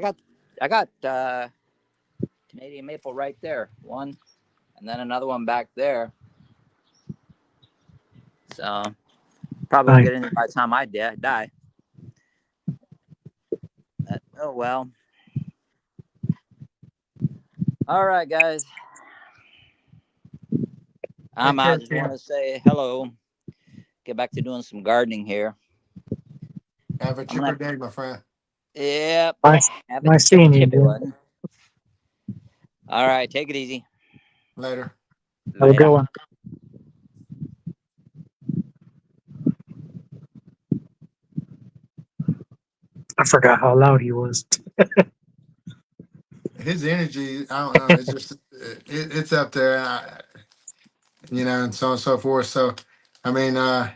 Canadian maple right there. One and then another one back there. So probably won't Nice. get any by the time I die. Oh well. All right, guys. I'm Take care, out. Just want King. to say hello. Get back to doing some gardening here. Have a I'm chipper gonna. day, my friend. Yep. Nice, Have a nice seeing you, chippy dude. one. All right. Take it easy. Later. Have a good Later. one. I forgot how loud he was. His energy, I don't know. It's just it's up there, and so on and so forth. So, I mean, I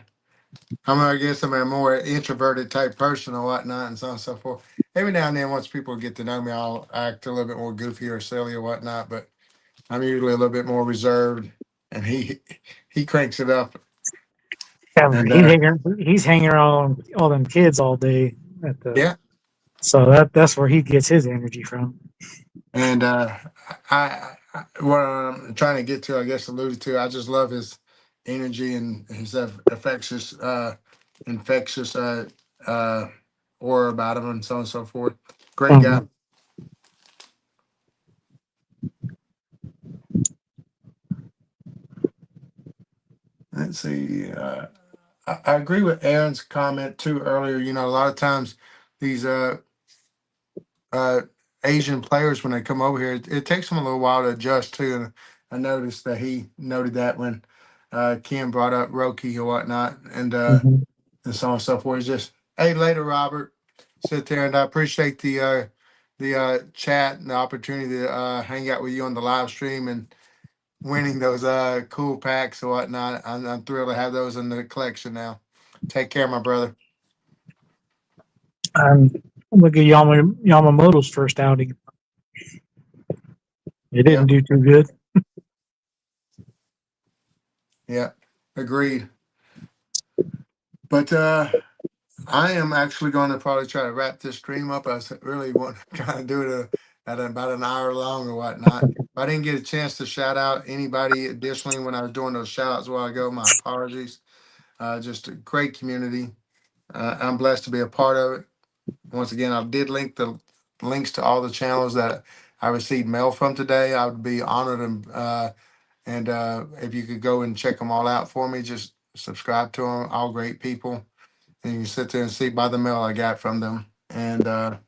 guess I'm a more introverted type person or whatnot, and so on and so forth. Every now and then, once people get to know me, I'll act a little bit more goofy or silly or whatnot. But I'm usually a little bit more reserved, and he cranks it up. Yeah, And he's hanging around all them kids all day at the. yeah, So that's where he gets his energy from. and what I'm trying to get to, I guess, alluded to, I just love his energy and his infectious aura about him, and so on and so forth. Great guy. Mhm. Let's see. I agree with Aaron's comment too earlier. A lot of times these uh, Asian players, when they come over here, it takes them a little while to adjust too. And I noticed that he noted that when Ken brought up Roki or whatnot, Mhm. and so on and so forth. It's just, hey, later, Robert. Sit there, and I appreciate the chat and the opportunity to hang out with you on the live stream and winning those cool packs or whatnot. I'm thrilled to have those in the collection now. Take care, my brother. Um, Look at Yamamoto's first outing. It didn't do too good. Yeah, agreed. But I am actually going to probably try to wrap this stream up. Really want to kind of do it at about an hour long or whatnot. If I didn't get a chance to shout out anybody additionally when I was doing those shout outs a while ago, my apologies. Just a great community. I'm blessed to be a part of it. Once again, I did link the links to all the channels that I received mail from today. I would be honored and if you could go and check them all out for me, just subscribe to them. All great people, and you can sit there and see by the mail I got from them. And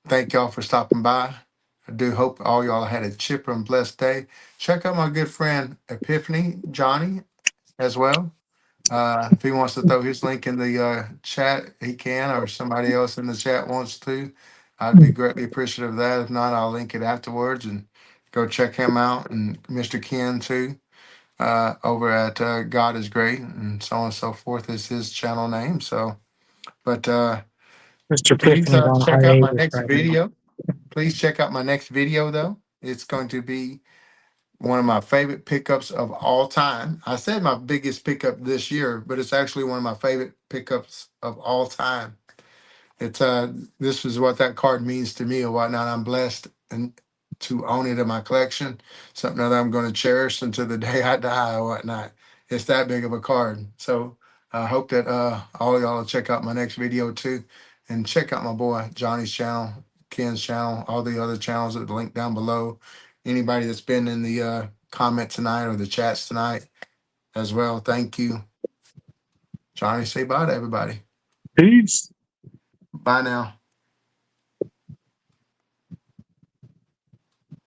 thank y'all for stopping by. I do hope all y'all had a chipper and blessed day. Check out my good friend Epiphany Johnny as well. If he wants to throw his link in the chat, he can, or somebody else in the chat wants to. I'd be greatly appreciative of that. If not, I'll link it afterwards and go check him out, and Mr. Ken too, over at God is Great, and so on and so forth is his channel name. So, but Mr. please Piffany's on check out my hiatus next right now. video. Please check out my next video, though. It's going to be one of my favorite pickups of all time. I said my biggest pickup this year, but it's actually one of my favorite pickups of all time. It's this is what that card means to me or whatnot. I'm blessed and to own it in my collection. Something that I'm going to cherish until the day I die or whatnot. It's that big of a card. So I hope that all y'all will check out my next video too, and check out my boy Johnny's channel, Ken's channel, all the other channels that are linked down below. Anybody that's been in the comment tonight or the chats tonight as well, thank you. Johnny, say bye to everybody. Peace. Bye now.